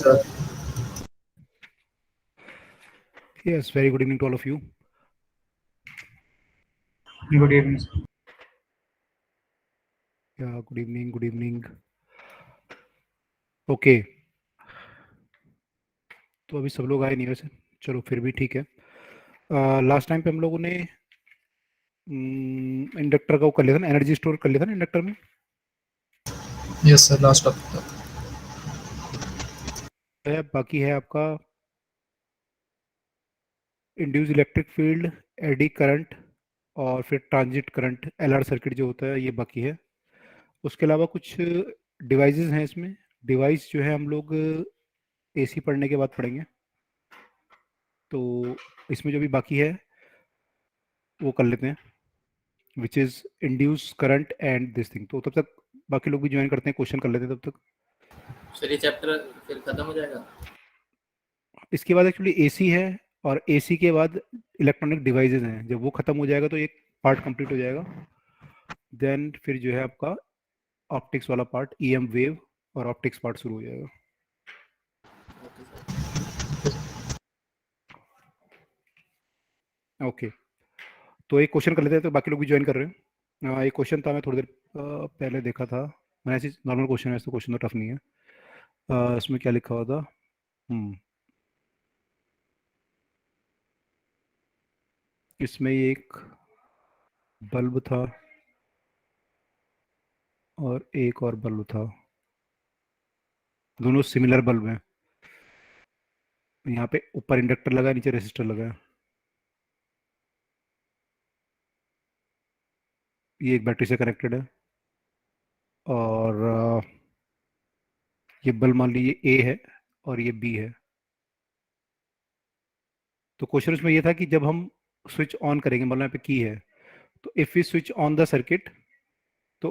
Sir, Yes, very good evening to all of you. good evening, sir. Yeah, good evening, good evening. Okay, तो अभी सब लोग आए नहीं वैसे, चलो फिर भी ठीक है। लास्ट टाइम पे हम लोगों ने इंडक्टर का वो कर लिया था ना, एनर्जी स्टोर कर लिया था ना इंडक्टर में। Yes, sir. Last topic. बाकी है आपका induce electric field, eddy current और फिर ट्रांजिट करंट, एलआर सर्किट जो होता है ये बाकी है। उसके अलावा कुछ डिवाइसेस हैं इसमें। डिवाइस जो है हम लोग एसी पढ़ने के बाद पढ़ेंगे, तो इसमें जो भी बाकी है वो कर लेते हैं, which is induce current and this thing. तो तब तक बाकी लोग भी ज्वाइन करते हैं, क्वेश्चन कर लेते हैं तब तक। सर ये चैप्टर फिर खत्म हो जाएगा? इसके बाद एक्चुअली एसी है, और एसी के बाद इलेक्ट्रॉनिक डिवाइसेस हैं। जब वो खत्म हो जाएगा तो एक पार्ट कंप्लीट हो जाएगा। देन फिर जो है आपका ऑप्टिक्स वाला पार्ट, ईएम वेव और ऑप्टिक्स पार्ट शुरू हो जाएगा। Okay sir. ओके, तो एक क्वेश्चन कर लेते हैं, तो बाकी लोग भी ज्वाइन कर रहे हैं। एक क्वेश्चन था, मैं थोड़ी देर पहले देखा था। मैं ऐसे नॉर्मल क्वेश्चन है, तो क्वेश्चन तो टफ नहीं है। इसमें क्या लिखा हुआ था? इसमें एक बल्ब था और एक और बल्ब था, दोनों सिमिलर बल्ब हैं। यहाँ पे ऊपर इंडक्टर लगा है, नीचे रेसिस्टर लगा है। ये एक बैटरी से कनेक्टेड है, और ये बल्ब मान लीजिए ए है और ये बी है। तो क्वेश्चन उसमें ये था कि जब हम स्विच ऑन करेंगे, मतलब यहाँ पे की है, तो if we switch on the circuit, तो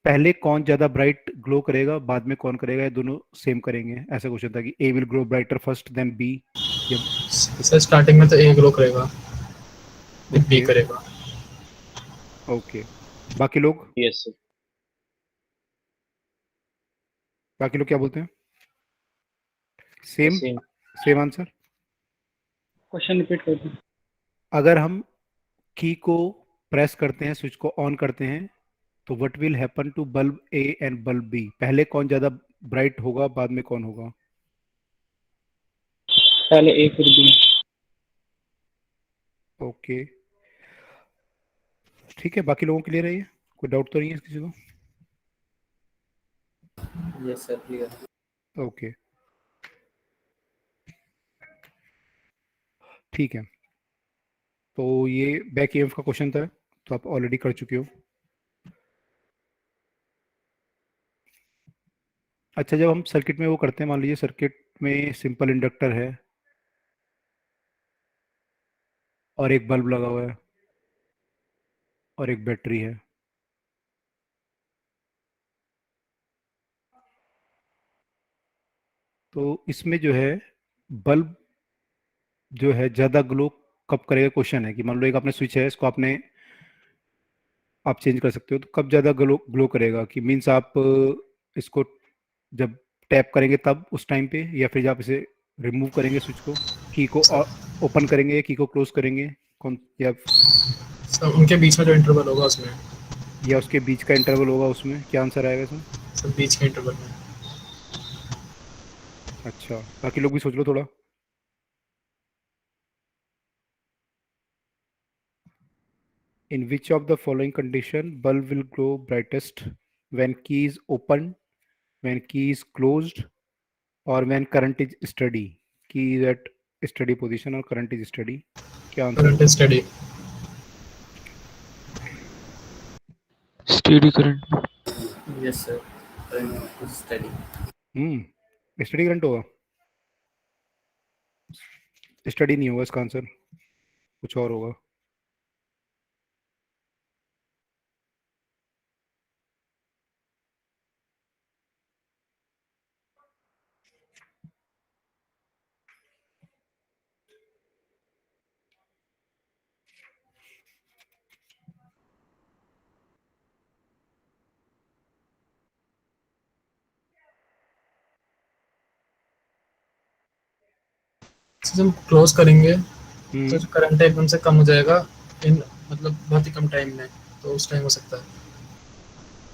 पहले कौन ज़्यादा ब्राइट ग्लो करेगा, बाद में कौन करेगा, या दोनों सेम करेंगे? ऐसा क्वेश्चन था कि A will glow brighter first then B, या सर स्टार्टिंग में तो ए ग्लो करेगा, फिर बी ओके। करेगा। ओके, बाकी लोग, यस सर। बाकी लोग क्या बोलते हैं? Same, same. Same answer. Question repeat कर दो। अगर हम की को प्रेस करते हैं, स्विच को ऑन करते हैं, तो what will happen to bulb A and bulb B? पहले कौन ज्यादा ब्राइट होगा, बाद में कौन होगा? पहले ए फिर बी। ओके, ठीक है, बाकी लोगों के लिए रही है, कोई डाउट तो नहीं है किसी को? Yes sir, clear. ओके, ठीक है। तो ये बैक ईएमएफ का क्वेश्चन था, तो आप ऑलरेडी कर चुके हो। अच्छा, जब हम सर्किट में वो करते हैं, मान लीजिए सर्किट में सिंपल इंडक्टर है और एक बल्ब लगा हुआ है और एक बैटरी है, तो इसमें जो है बल्ब जो है ज़्यादा ग्लो कब करेगा? क्वेश्चन है कि मान लो एक आपने स्विच है, इसको आपने आप चेंज कर सकते हो, तो कब ज़्यादा ग्लो ग्लो करेगा? कि मीन्स आप इसको जब टैप करेंगे तब, उस टाइम पे, या फिर जब आप इसे रिमूव करेंगे स्विच को, की को ओपन करेंगे या की को क्लोज करेंगे, कौन, सर उनके बीच में जो इंटरवल होगा उसमें, या उसके बीच का इंटरवल होगा, उसमें क्या आंसर आएगा इसमें? सर बीच के इंटरवल में। अच्छा, बाकी लोग भी सोच लो थोड़ा। In which of the following condition bulb will glow brightest? When key is open, when key is closed, or when current is steady? Key is at steady position or current is steady? क्या answer current होगा? Study. Steady current. Yes sir, current study. Study current होगा? Study नहीं होगा इसका answer, कुछ और होगा। जब हम क्लोज करेंगे तो हम्म, जो करंट है एकदम से कम हो जाएगा इन मतलब बहुत ही कम टाइम में, तो उस टाइम हो सकता है।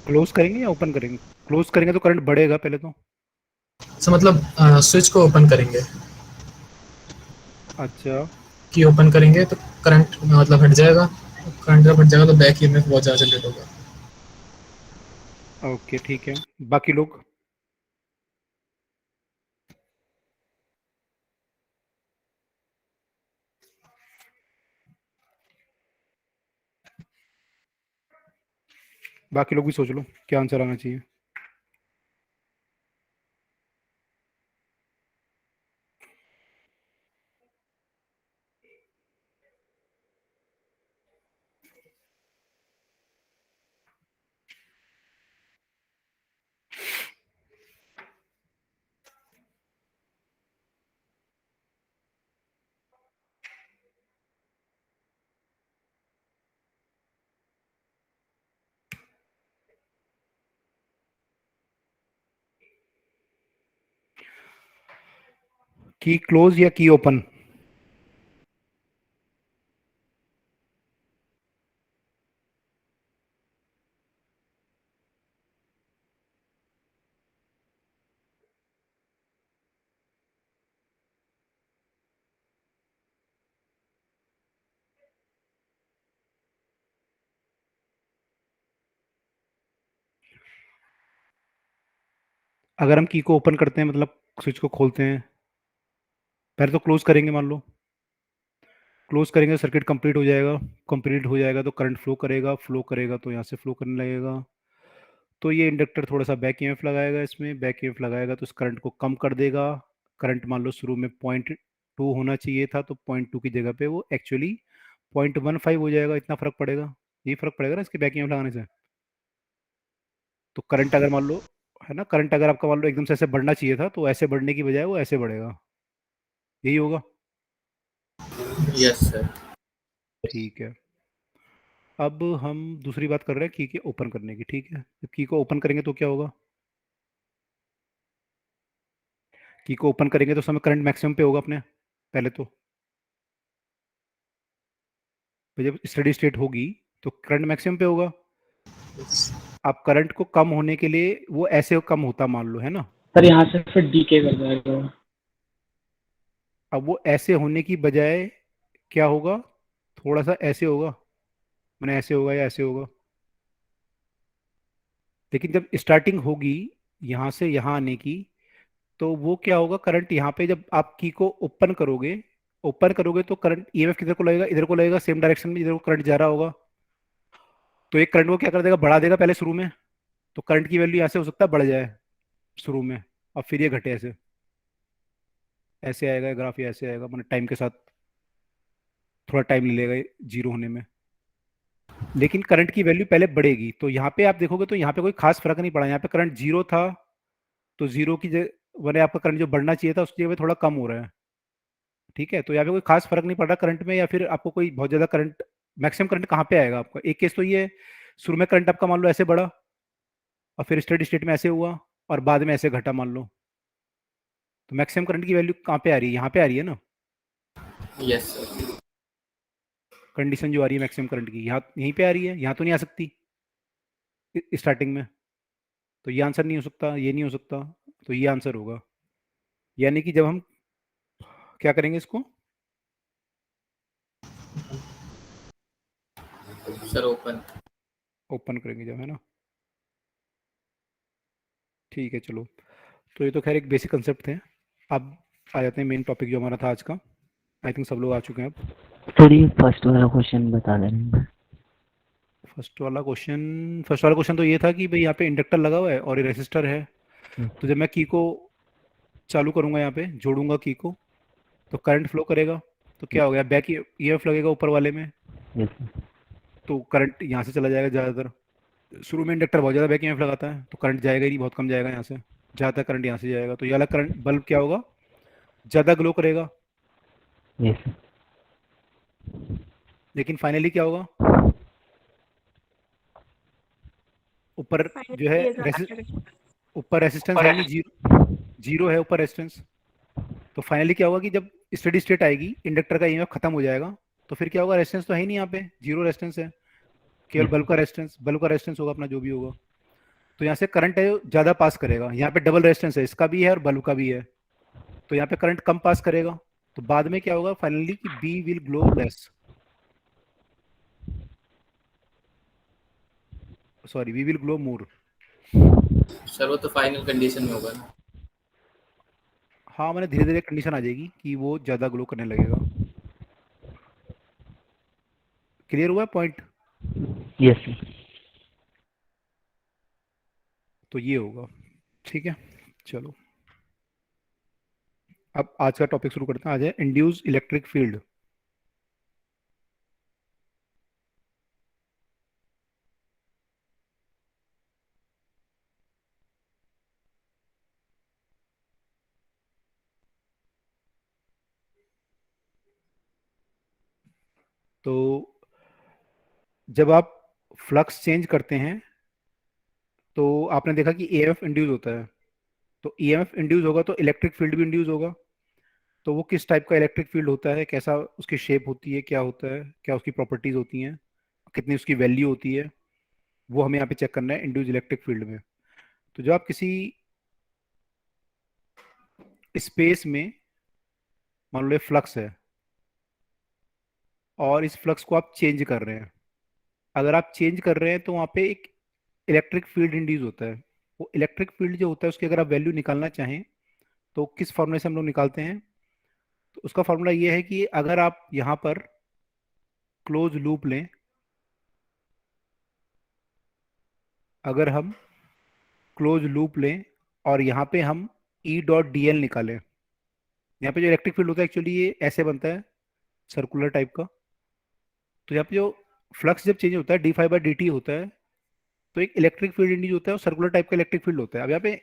क्लोज करेंगे या ओपन करेंगे? क्लोज करेंगे तो करंट बढ़ेगा पहले तो। तो मतलब स्विच को ओपन करेंगे, अच्छा, की ओपन करेंगे तो करंट मतलब हट जाएगा। करंट जब हट जाएगा तो बैक ईएमएफ बहुत ज़्यादा जनरेट होगा। ओके ठीक है। बाकी लोग? बाकी लोग भी सोच लो क्या आंसर आना चाहिए। की क्लोज या की ओपन? अगर हम की को ओपन करते हैं मतलब स्विच को खोलते हैं, पहले तो क्लोज करेंगे, मान लो क्लोज करेंगे, सर्किट कंप्लीट हो जाएगा। कंप्लीट हो जाएगा तो करंट फ्लो करेगा तो यहाँ से फ्लो करने लगेगा। तो ये इंडक्टर थोड़ा सा बैक ईएमएफ लगाएगा, इसमें बैक ईएमएफ लगाएगा तो इस करंट को कम कर देगा। करंट मान लो शुरू में 0.2 होना चाहिए था, तो 0.2 की जगह पे वो एक्चुअली 0.15 हो जाएगा। इतना फर्क पड़ेगा, यही फर्क पड़ेगा ना इसके बैक ईएमएफ लगाने से। तो करंट अगर मान लो, है ना, करंट अगर आपका मान लो एकदम से ऐसे बढ़ना चाहिए था, तो ऐसे बढ़ने की बजाय वो ऐसे बढ़ेगा, यही होगा। Yes sir. ठीक है। अब हम दूसरी बात कर रहे हैं की के ओपन करने की। ठीक है, जब की को ओपन करेंगे तो क्या होगा? की को ओपन करेंगे तो समय करंट मैक्सिमम पे होगा अपने पहले तो। तो जब स्टेडी स्टेट होगी तो करंट मैक्सिमम पे होगा। अब करंट को कम होने के लिए वो ऐसे कम होता मान लो, है ना। सर यहाँ से फिर डीके कर जाएगा वो। अब वो ऐसे होने की बजाय क्या होगा, थोड़ा सा ऐसे होगा, मैंने ऐसे होगा या ऐसे होगा। लेकिन जब स्टार्टिंग होगी यहाँ से यहाँ आने की, तो वो क्या होगा, करंट यहाँ पे जब आप की को ओपन करोगे तो करंट ईएमएफ किधर को लगेगा, इधर को लगेगा, सेम डायरेक्शन में इधर को करंट जा रहा होगा। तो एक करंट को क्या कर देगा, बढ़ा देगा पहले शुरू में। तो करंट की वैल्यू यहाँ से हो सकता है बढ़ जाए शुरू में, और फिर ये घटे ऐसे, ऐसे आएगा ग्राफ, ये ऐसे आएगा, मतलब टाइम के साथ थोड़ा टाइम ले लेगा जीरो होने में। लेकिन करंट की वैल्यू पहले बढ़ेगी। तो यहाँ पे आप देखोगे तो यहाँ पे कोई खास फर्क नहीं पड़ा। यहाँ पे करंट जीरो था, तो जीरो की जगह मैंने आपका करंट जो बढ़ना चाहिए था उसकी जगह पे थोड़ा कम हो रहा है। ठीक है, तो यहाँ पे कोई खास फर्क नहीं पड़ रहा करंट में, या फिर आपको कोई बहुत ज्यादा करंट, मैक्सिमम करंट कहाँ पे आएगा आपका। एक केस तो ये है, शुरू में करंट आपका मान लो ऐसे बढ़ा, और फिर स्टेडी स्टेट में ऐसे हुआ, और बाद में ऐसे घटा मान लो। तो मैक्सिमम करंट की वैल्यू कहाँ पे आ रही है, यहाँ पे आ रही है ना। Yes sir. कंडीशन जो आ रही है मैक्सिमम करंट की, यहाँ यहीं पे आ रही है, यहाँ तो नहीं आ सकती स्टार्टिंग में। तो ये आंसर नहीं हो सकता, ये नहीं हो सकता, तो ये आंसर होगा। यानी कि जब हम क्या करेंगे इसको, सर ओपन। ओपन करेंगे जब, है ना। ठीक है चलो, तो ये तो खैर एक बेसिक कंसेप्ट थे। अब आ जाते हैं मेन टॉपिक जो हमारा था आज का। आई थिंक सब लोग आ चुके हैं अब। सर ये फर्स्ट वाला क्वेश्चन बता देंगे। फर्स्ट वाला क्वेश्चन तो ये था कि भाई यहाँ पे इंडक्टर लगा हुआ है और ये रेसिस्टर है। तो जब मैं की को चालू करूंगा, यहाँ पे जोड़ूंगा की को, तो करंट फ्लो करेगा। तो क्या हो गया, बैक ईएमएफ लगेगा ऊपर वाले में, यस सर। तो करंट यहाँ से चला जाएगा ज़्यादातर। शुरू में इंडक्टर बहुत ज़्यादा बैक ईएमएफ लगाता है, तो करंट जाएगा ही नहीं, बहुत कम जाएगा यहाँ से। ज़्यादातर करंट यहाँ से जाएगा, तो ये वाला करंट बल्ब क्या होगा, ज़्यादा ग्लो करेगा। Yes sir. लेकिन फाइनली क्या होगा, ऊपर जो है ऊपर रेसिस्टेंस है ही नहीं, जीरो जीरो है ऊपर रेजिस्टेंस। तो फाइनली क्या होगा कि जब स्टेडी स्टेट आएगी, इंडक्टर का ईएमएफ खत्म हो जाएगा, तो फिर क्या होगा, रेजिस्टेंस तो है ही नहीं, यहाँ पे जीरो रेजिस्टेंस है, केवल बल्ब का रेजिस्टेंस होगा अपना जो भी होगा। तो यहाँ से करंट है ज़्यादा पास करेगा, यहाँ पे डबल रेजिस्टेंस है, इसका भी है और बल्ब का भी है, तो यहाँ पे करंट कम पास करेगा। तो बाद में क्या होगा फाइनली कि B will glow less, sorry we will glow more. Sir वो तो फाइनल कंडीशन में होगा ना। हाँ मैंने धीरे धीरे कंडीशन आ जाएगी कि वो ज़्यादा ग्लो करने लगेगा। क्लियर हुआ पॉइंट? Yes sir. तो ये होगा, ठीक है। चलो अब आज का टॉपिक शुरू करते हैं। आज है इंड्यूस इलेक्ट्रिक फील्ड। तो जब आप फ्लक्स चेंज करते हैं तो आपने देखा कि ईएमएफ इंड्यूस होता है, तो ईएमएफ इंड्यूस होगा तो इलेक्ट्रिक फील्ड भी इंड्यूस होगा। तो वो किस टाइप का इलेक्ट्रिक फील्ड होता है, कैसा उसकी शेप होती है, क्या होता है, क्या उसकी प्रॉपर्टीज होती हैं, कितनी उसकी वैल्यू होती है, वो हमें यहाँ पे चेक करना है इंड्यूस इलेक्ट्रिक फील्ड में। तो जब आप किसी स्पेस में मान लो फ्लक्स है और इस फ्लक्स को आप चेंज कर रहे हैं, अगर आप चेंज कर रहे हैं तो वहाँ पे एक इलेक्ट्रिक फील्ड इंड्यूस होता है। वो इलेक्ट्रिक फील्ड जो होता है उसकी अगर आप वैल्यू निकालना चाहें तो किस फॉर्मूले से हम लोग निकालते हैं, तो उसका फॉर्मूला ये है कि अगर आप यहाँ पर क्लोज लूप लें, अगर हम क्लोज लूप लें और यहाँ पे हम ई डॉट डी एल निकालें, यहाँ पे जो इलेक्ट्रिक फील्ड होता है एक्चुअली ये ऐसे बनता है सर्कुलर टाइप का। तो यहाँ पे जो फ्लक्स जब चेंज होता है d phi by D t होता है, तो एक इलेक्ट्रिक फील्ड इंड्यूस होता है और सर्कुलर टाइप का इलेक्ट्रिक फील्ड होता है। अब यहाँ पे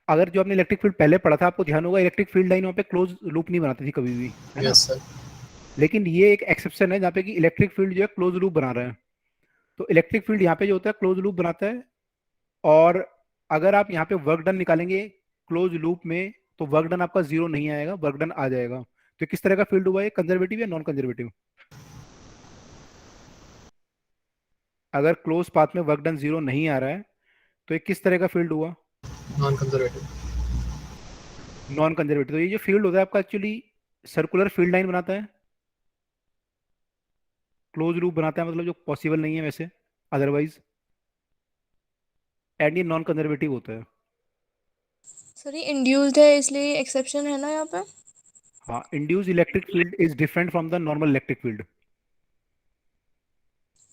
अगर जो आपने इलेक्ट्रिक फील्ड पहले पढ़ा था आपको ध्यान होगा इलेक्ट्रिक फील्ड लाइन वहाँ पे क्लोज लूप नहीं बनाती थी कभी भी, है ना। Yes sir. लेकिन ये एक एक्सेप्शन है जहाँ पे कि इलेक्ट्रिक फील्ड जो है क्लोज लूप बना रहा है। तो इलेक्ट्रिक फील्ड यहाँ पे जो होता है क्लोज लूप बनाता है, और अगर आप यहाँ पे वर्क डन निकालेंगे क्लोज लूप में तो वर्क डन आपका जीरो नहीं आएगा, वर्क डन आ जाएगा। तो किस तरह का फील्ड हुआ है, कंजर्वेटिव या नॉन कंजर्वेटिव? अगर क्लोज पाथ में वर्क डन जीरो नहीं आ रहा है तो ये किस तरह का फील्ड हुआ, नॉन कंजर्वेटिव। Non conservative. तो ये जो फील्ड होता है आपका एक्चुअली सर्कुलर फील्ड लाइन बनाता है, क्लोज लूप बनाता है, मतलब जो पॉसिबल नहीं है वैसे अदरवाइज, एंड ये नॉन कंजर्वेटिव होता है। सर ये इंड्यूस्ड है इसलिए एक्सेप्शन है ना यहाँ पे। हाँ, induce electric field is different from the normal electric field.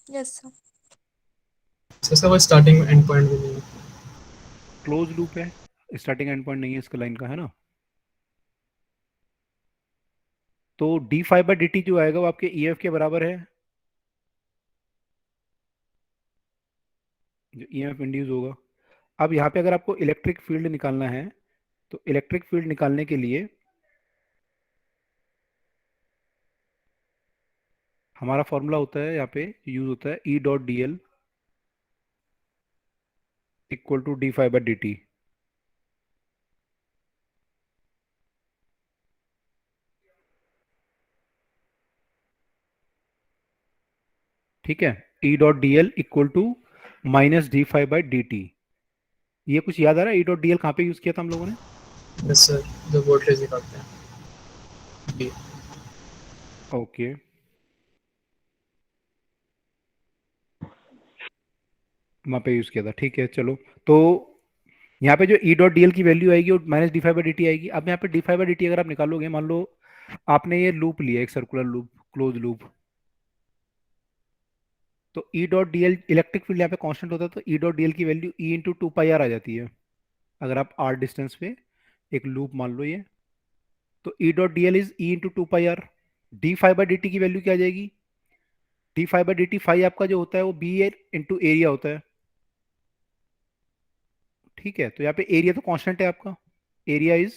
Yes sir. Sir वो स्टार्टिंग एंड पॉइंट भी नहीं है। क्लोज लूप है, स्टार्टिंग एंड पॉइंट नहीं है इसका लाइन का, है ना। तो D five by D T जो आएगा वो आपके ई एफ के बराबर है, जो ई एफ इंड्यूस होगा। अब यहाँ पे अगर आपको इलेक्ट्रिक फील्ड निकालना है तो इलेक्ट्रिक फील्ड निकालने के लिए हमारा फॉर्मूला होता है, यहाँ पे यूज होता है E dot d l equal to d five by D t. ठीक है, E dot d l equal to minus d five by D t. ये कुछ याद आ रहा है, ई डॉट डी एल कहाँ पे यूज किया था हम लोगों ने? यस सर, जो वोल्टेज निकालते हैं बी। ओके, वहाँ पे यूज किया था, ठीक है। चलो तो यहाँ पे जो ई डॉट डी एल की वैल्यू आएगी वो minus d five by D T आएगी। अब यहाँ पे D five by D T अगर आप निकालोगे, मान लो आपने ये लूप लिया एक सर्कुलर लूप, क्लोज लूप, तो E dot d l electric field यहाँ पे कांस्टेंट होता है, तो ई डॉट डी एल की value E into two pi r आ जाती है। अगर आप आर डिस्टेंस पे एक लूप मान लो ये, तो E dot d l is E into two pi r. D five by D t की वैल्यू क्या आ जाएगी, d five by D t phi आपका जो होता है वो बी इंटू एरिया होता है। ठीक है, तो यहाँ पे एरिया तो कांस्टेंट है आपका, एरिया इज,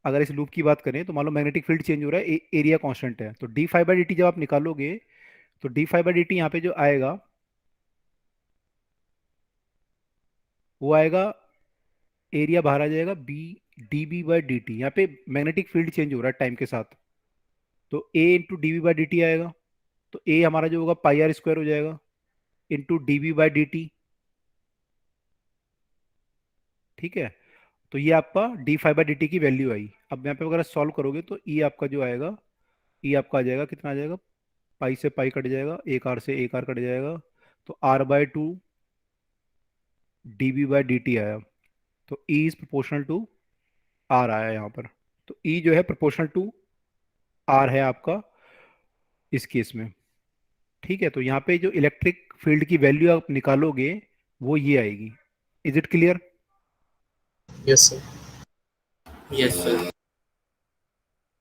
अगर इस लूप की बात करें तो मान लो मैग्नेटिक फील्ड चेंज हो रहा है, एरिया कांस्टेंट है, तो D five by D t जब आप निकालोगे तो D five by D t यहाँ पे जो आएगा वो आएगा, एरिया बाहर आ जाएगा B d B by D t, यहाँ पे मैग्नेटिक फील्ड चेंज हो रहा है टाइम के साथ, तो A into d B by D t आएगा, तो ए हमारा जो होगा पाई आर स्क्वायर हो जाएगा into d B by D t. ठीक है, तो ये आपका d five by D t की वैल्यू आई। अब यहाँ पे अगर सॉल्व करोगे तो ई आपका जो आएगा, ई आपका आ जाएगा, कितना आ जाएगा, पाई से पाई कट जाएगा, एक आर से एक आर कट जाएगा, तो r by two d B by D t आया। तो E is proportional to r आया यहाँ पर, तो ई जो है प्रोपोर्शनल टू आर है आपका इस केस में। ठीक है, तो यहाँ पे जो इलेक्ट्रिक फील्ड की वैल्यू आप निकालोगे वो ये आएगी। Is it clear? Yes sir. Yes sir.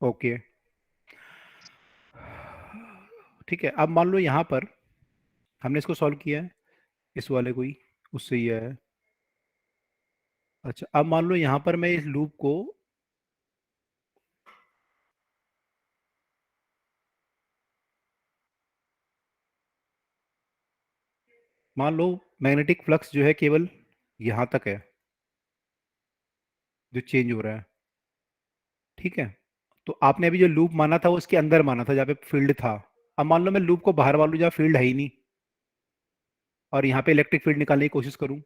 Okay, ठीक है। अब मान लो यहाँ पर हमने इसको सॉल्व किया है, इस वाले को ही, उससे ही आया है। अच्छा, अब मान लो यहाँ पर मैं इस लूप को मान लो मैग्नेटिक फ्लक्स जो है केवल यहाँ तक है जो चेंज हो रहा है। ठीक है, तो आपने अभी जो लूप माना था वो इसके अंदर माना था जहाँ पे फील्ड था। अब मान लो मैं लूप को बाहर मान लूँ जहाँ फील्ड है ही नहीं, और यहाँ पे इलेक्ट्रिक फील्ड निकालने की कोशिश करूँ,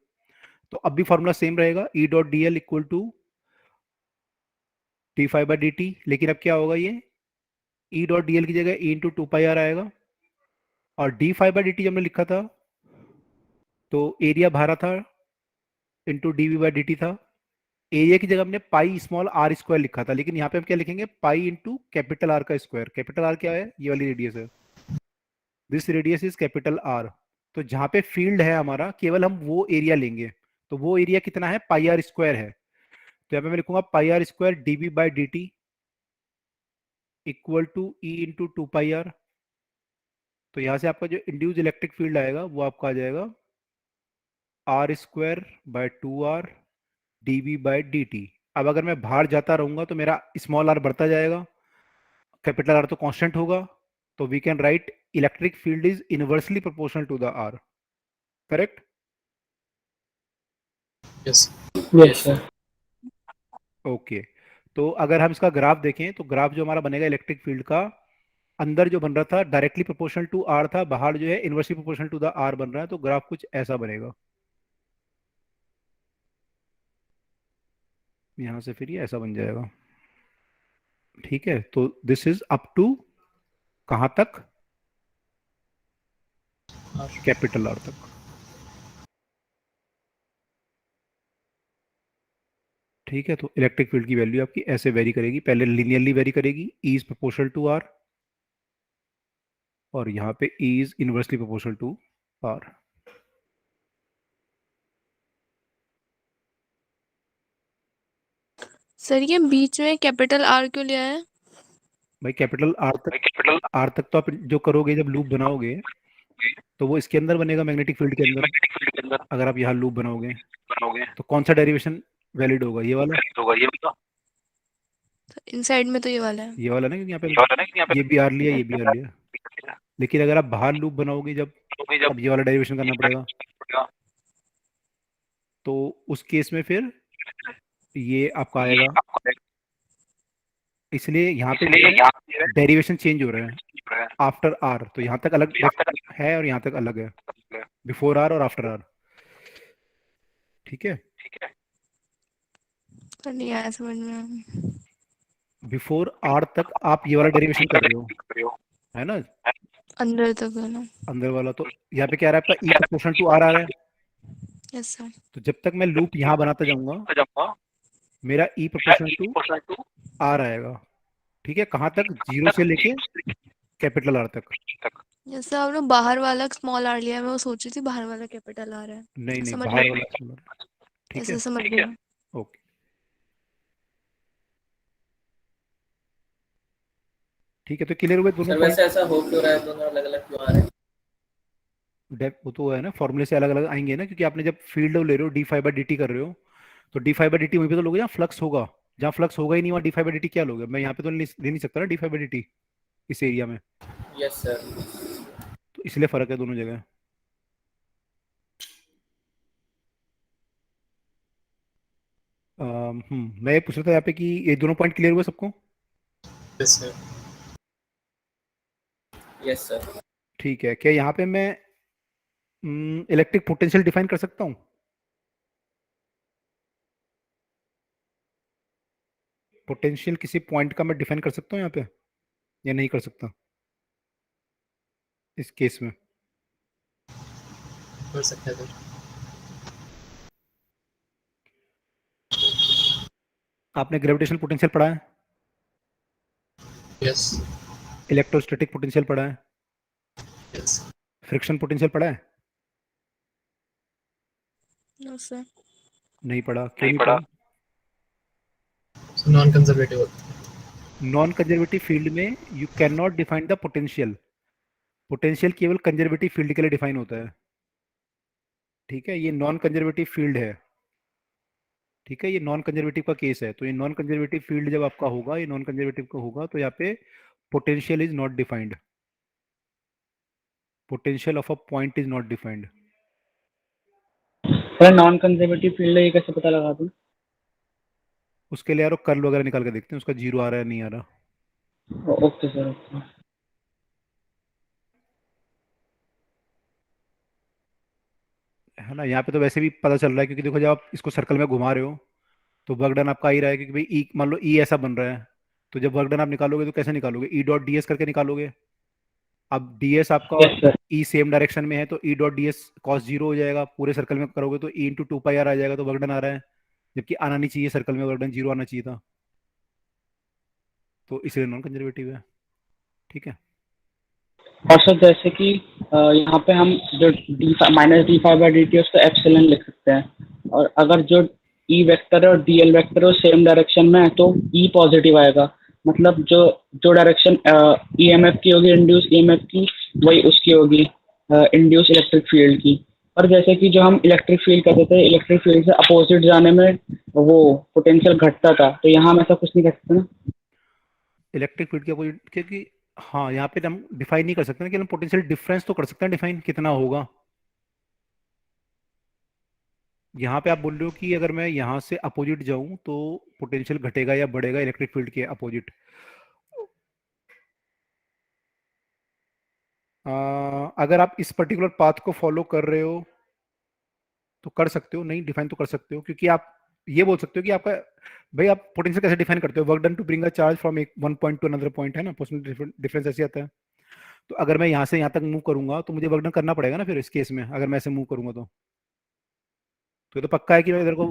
तो अब भी फॉर्मूला सेम रहेगा, E dot d l equal to d five by D T. लेकिन अब क्या होगा, ये ई डॉट डी एल की जगह E into two pi r आएगा, और d five by D t जब हमने लिखा था तो एरिया बाहर था into d V by D t था। एरिया की जगह हमने पाई स्मॉल आर स्क्वायर लिखा था, लेकिन यहाँ पे हम क्या लिखेंगे, पाई इंटू कैपिटल आर का स्क्वायर। कैपिटल आर क्या है, ये वाली रेडियस है, this radius is capital R. तो जहाँ पे फील्ड है हमारा केवल हम वो एरिया लेंगे, तो वो एरिया कितना है, पाई आर स्क्वायर है। तो यहाँ पे मैं लिखूंगा pi r square d B by D T equal to E into two pi r. तो यहाँ से आपका जो इंड्यूस इलेक्ट्रिक फील्ड आएगा वो आपका आ जाएगा r square by two r d B by D t. अब अगर मैं बाहर जाता रहूंगा तो मेरा स्मॉल आर बढ़ता जाएगा, कैपिटल आर तो कांस्टेंट होगा, तो we can write electric field is inversely proportional to the r. Correct? Yes. Yes sir. Okay, तो अगर हम इसका ग्राफ देखें तो ग्राफ जो हमारा बनेगा इलेक्ट्रिक फील्ड का, अंदर जो बन रहा था डायरेक्टली प्रोपोर्शनल टू आर था, बाहर जो है inversely proportional to the r बन रहा है, तो ग्राफ कुछ ऐसा बनेगा। यहां से फिर ये ऐसा बन जाएगा। ठीक है, तो दिस इज अप टू कहां तक, कैपिटल आर तक। ठीक है, तो इलेक्ट्रिक फील्ड की वैल्यू आपकी ऐसे वेरी करेगी, पहले लिनियरली वेरी करेगी, E is proportional to r, और यहाँ पे E is inversely proportional to r. Sir ये बीच में कैपिटल आर क्यों लिया है? भाई कैपिटल आर तक तो आप जो करोगे जब लूप बनाओगे तो वो इसके अंदर बनेगा, मैग्नेटिक फील्ड के अंदर। अगर आप यहाँ लूप बनाओगे तो कौन सा डेरिवेशन वैलिड होगा, ये वाला? तो इनसाइड में तो ये वाला है। ये वाला ना, क्योंकि यहाँ पे ये भी आर लिया, ये भी आर लिया। लेकिन अगर आप बाहर लूप बनाओगे जब, अब ये वाला डेरिवेशन करना पड़ेगा, तो उस केस में फिर ये आपका आएगा। इसलिए यहाँ पे डेरिवेशन चेंज हो रहा है आफ्टर आर, तो यहाँ तक अलग है और यहाँ तक अलग है, बिफोर आर और आफ्टर आर। ठीक है, तो नहीं आया समझ में। बिफोर आर तक आप ये वाला डेरिवेशन कर रहे हो, है ना, अंदर तक है ना? अंदर वाला। तो यहाँ पे क्या आ रहा है आपका, ई प्रोपोर्शनल टू आर आ रहा है। Yes sir. तो जब तक मैं लूप यहाँ बनाता जाऊंगा मेरा ई प्रोपोर्शनल टू आर आएगा। ठीक है, कहाँ तक, जीरो से लेके कैपिटल आर तक। जैसे आपने बाहर वाला स्मॉल आर लिया है, मैं वो सोची थी बाहर वाला कैपिटल आर है। नहीं समझ बाहर गई। वाला small r। ठीक ऐसे है, समझ गई। ओके। ठीक है, तो क्लियर हुए दोनों सर पॉइंट? वैसे ऐसा हो क्यों रहा है, दोनों अलग अलग क्यों आ रहे हैं? वो तो है ना, फॉर्मूले से अलग अलग आएंगे ना, क्योंकि आपने जब फील्ड ले रहे हो D five by D T कर रहे हो, तो D five by D T वहीं पे तो लोगे जहाँ फ्लक्स होगा। जहाँ फ्लक्स होगा ही नहीं वहाँ D five by D T क्या लोगे? मैं यहाँ पे तो ले नहीं सकता ना D five by D T इस एरिया में, यस सर। तो इसलिए फर्क है दोनों जगह। मैं ये पूछ रहा था यहाँ पे कि ये दोनों पॉइंट क्लियर हुए सबको? Yes sir. Yes sir. ठीक है, क्या यहाँ पे मैं इलेक्ट्रिक पोटेंशियल डिफाइन कर सकता हूँ? पोटेंशियल किसी पॉइंट का मैं डिफाइन कर सकता हूँ यहाँ पे, या नहीं कर सकता इस केस में? कर सकते हैं सर। आपने ग्रेविटेशनल पोटेंशियल पढ़ा है, यस। इलेक्ट्रोस्टैटिक पोटेंशियल पढ़ा है, यस। फ्रिक्शन पोटेंशियल पढ़ा है? No sir. नहीं पढ़ा, क्यों नहीं पढ़ा? नॉन कंजर्वेटिव होता है। नॉन कंजर्वेटिव फील्ड में you can not define the potential. Potential केवल कंजर्वेटिव फील्ड के लिए डिफाइन होता है, ठीक है? ये नॉन कंजर्वेटिव फील्ड है, ठीक है? ये नॉन कंजर्वेटिव का केस है, तो ये नॉन कंजर्वेटिव फील्ड जब आपका होगा, ये नॉन कंजर्वेटिव का होगा, तो यहाँ पे potential is not defined, potential of a point is not defined. Sir non conservative field है, ये कैसे पता लगा दूं? उसके लिए यार कर्ल वगैरह निकाल के देखते हैं, उसका जीरो आ रहा है नहीं आ रहा। Okay sir, okay. है ना? यहाँ पे तो वैसे भी पता चल रहा है, क्योंकि देखो जब आप इसको सर्कल में घुमा रहे हो तो वर्क डन आपका आ ही रहा है, क्योंकि भाई ई, मान लो ई ऐसा बन रहा है, तो जब वर्क डन आप निकालोगे तो कैसे निकालोगे? ई डॉट डी एस करके निकालोगे। अब डी एस आपका और yes sir. E same direction में है, तो E dot d S cos zero हो जाएगा। पूरे सर्कल में करोगे तो E into two pi r आ जाएगा, तो वर्क डन आ रहा है, जबकि आना नहीं चाहिए, सर्कल में वर्क डन जीरो आना चाहिए था, तो इसलिए नॉन कंजर्वेटिव है, ठीक है? और सर जैसे कि यहाँ पे हम जो D minus d five by D T उसको एप्सिलॉन लिख सकते हैं, और अगर जो ई वेक्टर है और डी एल वेक्टर है वो सेम डायरेक्शन में है तो ई पॉजिटिव आएगा। मतलब जो जो डायरेक्शन ई एम एफ की होगी, इंड्यूस ई एम एफ की, वही उसकी होगी इंड्यूस इलेक्ट्रिक फील्ड की। और जैसे कि जो हम इलेक्ट्रिक फील्ड कहते थे, इलेक्ट्रिक फील्ड से अपोजिट जाने में वो पोटेंशियल घटता था, तो यहाँ हम ऐसा कुछ नहीं कर सकते ना? इलेक्ट्रिक फील्ड के अपोजिट, क्योंकि हाँ यहाँ पे हम डिफाइन नहीं कर सकते ना, कि हम पोटेंशियल डिफरेंस तो कर सकते हैं डिफाइन, कितना होगा। यहाँ पे आप बोल रहे हो कि अगर मैं यहाँ से अपोजिट जाऊं तो पोटेंशियल घटेगा या बढ़ेगा इलेक्ट्रिक फील्ड के अपोजिट। अगर आप इस पर्टिकुलर पाथ को फॉलो कर रहे हो तो कर सकते हो, नहीं डिफाइन तो कर सकते हो, क्योंकि आप ये बोल सकते हो कि आपका भाई आप पोटेंशियल कैसे डिफाइन करते हो? Work done to bring a charge from एक one point to another point, है ना? पोटेंशियल डिफरेंस ऐसे आता है। तो अगर मैं यहाँ से यहाँ तक मूव करूंगा तो मुझे वर्क डन करना पड़ेगा ना फिर इस केस में, अगर मैं ऐसे मूव करूंगा तो ये तो पक्का है कि मैं इधर को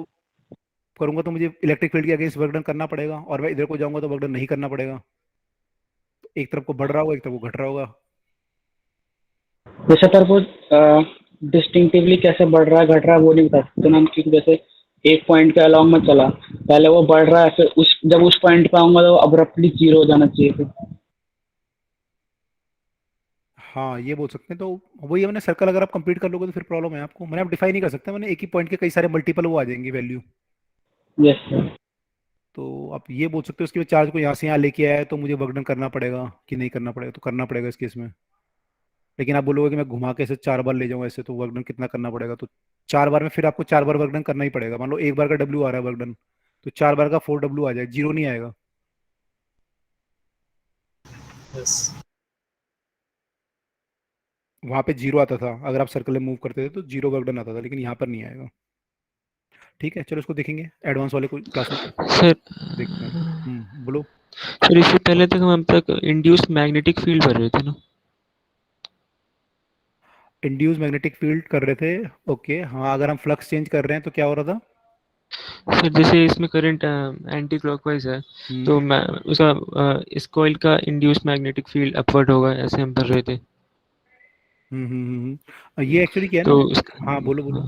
करूंगा तो मुझे इलेक्ट्रिक फील्ड के अगेंस्ट वर्क डन करना पड़ेगा, और मैं इधर को जाऊंगा तो वर्क डन नहीं करना पड़ेगा। तो एक तरफ को बढ़ रहा होगा, एक तरफ को घट रहा होगा। जैसे पर वो डिस्टिंक्टिवली कैसे बढ़ रहा है घट रहा है वो नहीं बता सकते ना हम, क्योंकि जैसे एक पॉइंट के अलॉन्ग में चला, पहले वो बढ़ रहा है, फिर उस जब उस पॉइंट पे आऊंगा तो अब्रप्टली जीरो हो जाना चाहिए फिर। हाँ ये बोल सकते हैं, तो वही मैंने सर्कल अगर आप कंप्लीट कर लोगे तो फिर प्रॉब्लम है आपको। मैंने आप डिफाइन नहीं कर सकते, मैंने एक ही पॉइंट के कई सारे मल्टीपल वो आ जाएंगे वैल्यू। Yes sir. तो आप ये बोल सकते हो उसके चार्ज को यहाँ से यहाँ लेके आया है तो मुझे वर्क डन करना पड़ेगा कि नहीं करना पड़ेगा? तो करना पड़ेगा इस केस में। लेकिन आप बोलोगे कि मैं घुमा के ऐसे 4 बार ले जाऊँ ऐसे, तो वर्क डन कितना करना पड़ेगा? तो 4 बार में फिर आपको 4 बार वर्क डन करना ही पड़ेगा। मान लो एक बार का डब्ल्यू आ रहा है वर्क डन, तो 4 बार का 4 डब्ल्यू आ जाए, जीरो नहीं आएगा। यस। वहां पे जीरो आता था, अगर आप सर्कल में मूव करते थे तो जीरो वर्क डन आता था, लेकिन यहाँ पर नहीं आएगा। ठीक है, चलो इसको देखेंगे एडवांस वाले क्लास में सर देखते हैं। बोलो। सर इससे पहले तक हम तक इंड्यूस्ड मैग्नेटिक फील्ड भर रहे थे ना? इंड्यूस मैग्नेटिक फील्ड कर रहे थे, ओके हाँ। अगर हम फ्लक्स चेंज कर रहे हैं तो क्या हो रहा था? सर जैसे इसमें करंट एंटी क्लॉकवाइज है, तो मैं उसका इस कॉइल का इंड्यूस्ड मैग्नेटिक फील्ड अपवर्ड होगा, ऐसे हम भर रहे थे। ये एक्चुअली क्या है तो ना, हाँ बोलो बोलो।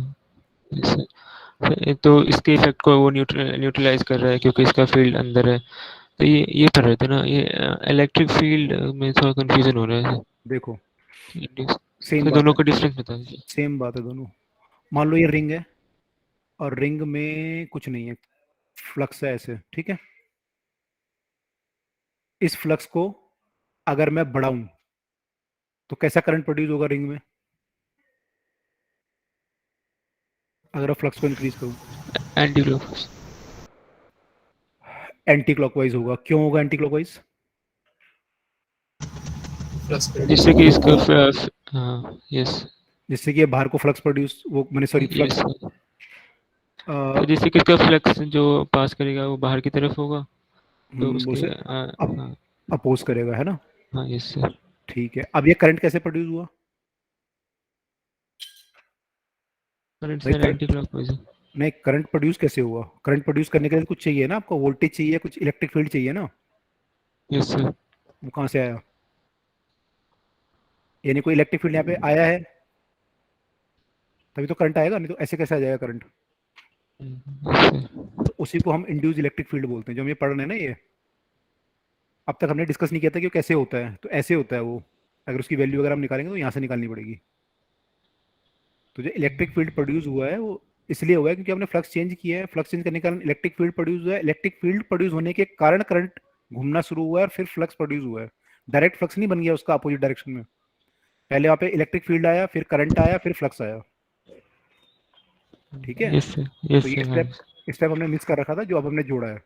yes, sir। तो इसके इफेक्ट को वो न्यूट्रलाइज कर रहा है क्योंकि इसका फील्ड अंदर है। तो ये भर रहे थे ना, ये इलेक्ट्रिक फील्ड में थोड़ा कंफ्यूजन हो रहा है। देखो Induce- सेम तो बात दोनों है, का डिफरेंस बता दीजिए। सेम बात है दोनों। मान लो ये रिंग है और रिंग में कुछ नहीं है, फ्लक्स है ऐसे, ठीक है? इस फ्लक्स को अगर मैं बढ़ाऊं तो कैसा करंट प्रोड्यूस होगा रिंग में, अगर फ्लक्स को इंक्रीज करूं? Anti clockwise. एंटी क्लॉकवाइज होगा। क्यों होगा एंटी क्लॉकवाइज? फ्लक्स जिससे कि इसका हाँ यस जिससे कि ये बाहर को फ्लक्स प्रोड्यूस, वो मैंने सॉरी यस फ्लक्स तो जिससे कि इसका फ्लक्स जो पास करेगा वो बाहर की तरफ होगा, तो उसके उसे हाँ अपोज करेगा, है ना? हाँ यस सर। ठीक है, अब ये करंट कैसे प्रोड्यूस हुआ करंट भाई? Sir anti clockwise. नहीं, करंट प्रोड्यूस कैसे हुआ? करंट प्रोड्यूस करने के लिए कुछ चाहिए ना आपको, वोल्टेज चाहिए, कुछ इलेक्ट्रिक फील्ड चाहिए ना। Yes sir. वो कहाँ से आया? यानी कोई इलेक्ट्रिक फील्ड यहाँ पे आया है तभी तो करंट आएगा, नहीं तो ऐसे कैसे आ जाएगा करंट? Yes sir. तो उसी को हम इंड्यूस इलेक्ट्रिक फील्ड बोलते हैं, जो हम ये पढ़ रहे हैं ना। ये अब तक हमने डिस्कस नहीं किया था कि वो कैसे होता है, तो ऐसे होता है वो। अगर उसकी वैल्यू अगर हम निकालेंगे तो यहाँ से निकालनी पड़ेगी। तो जो इलेक्ट्रिक फील्ड प्रोड्यूस हुआ है वो इसलिए हुआ है क्योंकि हमने फ्लक्स चेंज किया है। फ्लक्स चेंज करने के कारण इलेक्ट्रिक फील्ड प्रोड्यूस हुआ है। इलेक्ट्रिक फील्ड प्रोड्यूस होने के कारण करंट घूमना शुरू हुआ है और फिर फ्लक्स प्रोड्यूस हुआ है। डायरेक्ट फ्लक्स नहीं बन गया उसका अपोजिट डायरेक्शन में। पहले वहाँ पे इलेक्ट्रिक फील्ड आया, फिर करंट आया, फिर फ्लक्स आया। ठीक है, यस सर यस तो ये सर। हाँ स्टेप हमने मिस कर रखा था, जो अब हमने जोड़ा है।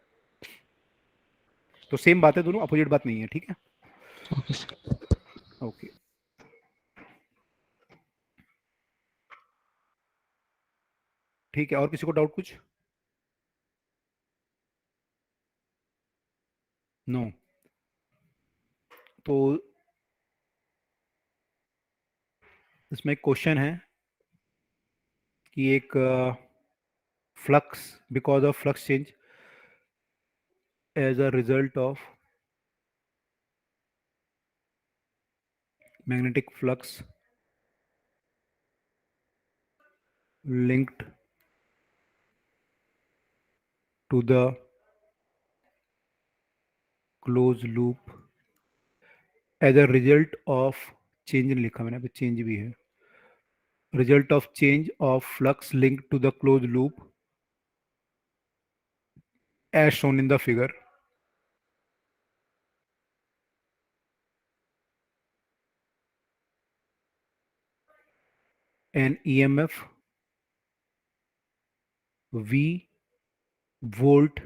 तो सेम बात है, दोनों अपोजिट बात नहीं है। ठीक है, ओके सर। ओके। ठीक है, और किसी को डाउट कुछ? नो तो इसमें एक क्वेश्चन है कि एक flux, because of flux change as a result of magnetic flux linked to the closed loop as a result of change नहीं लिखा मैंने, अभी चेंज भी है। result of change of flux linked to the closed loop as shown in the figure an EMF V volt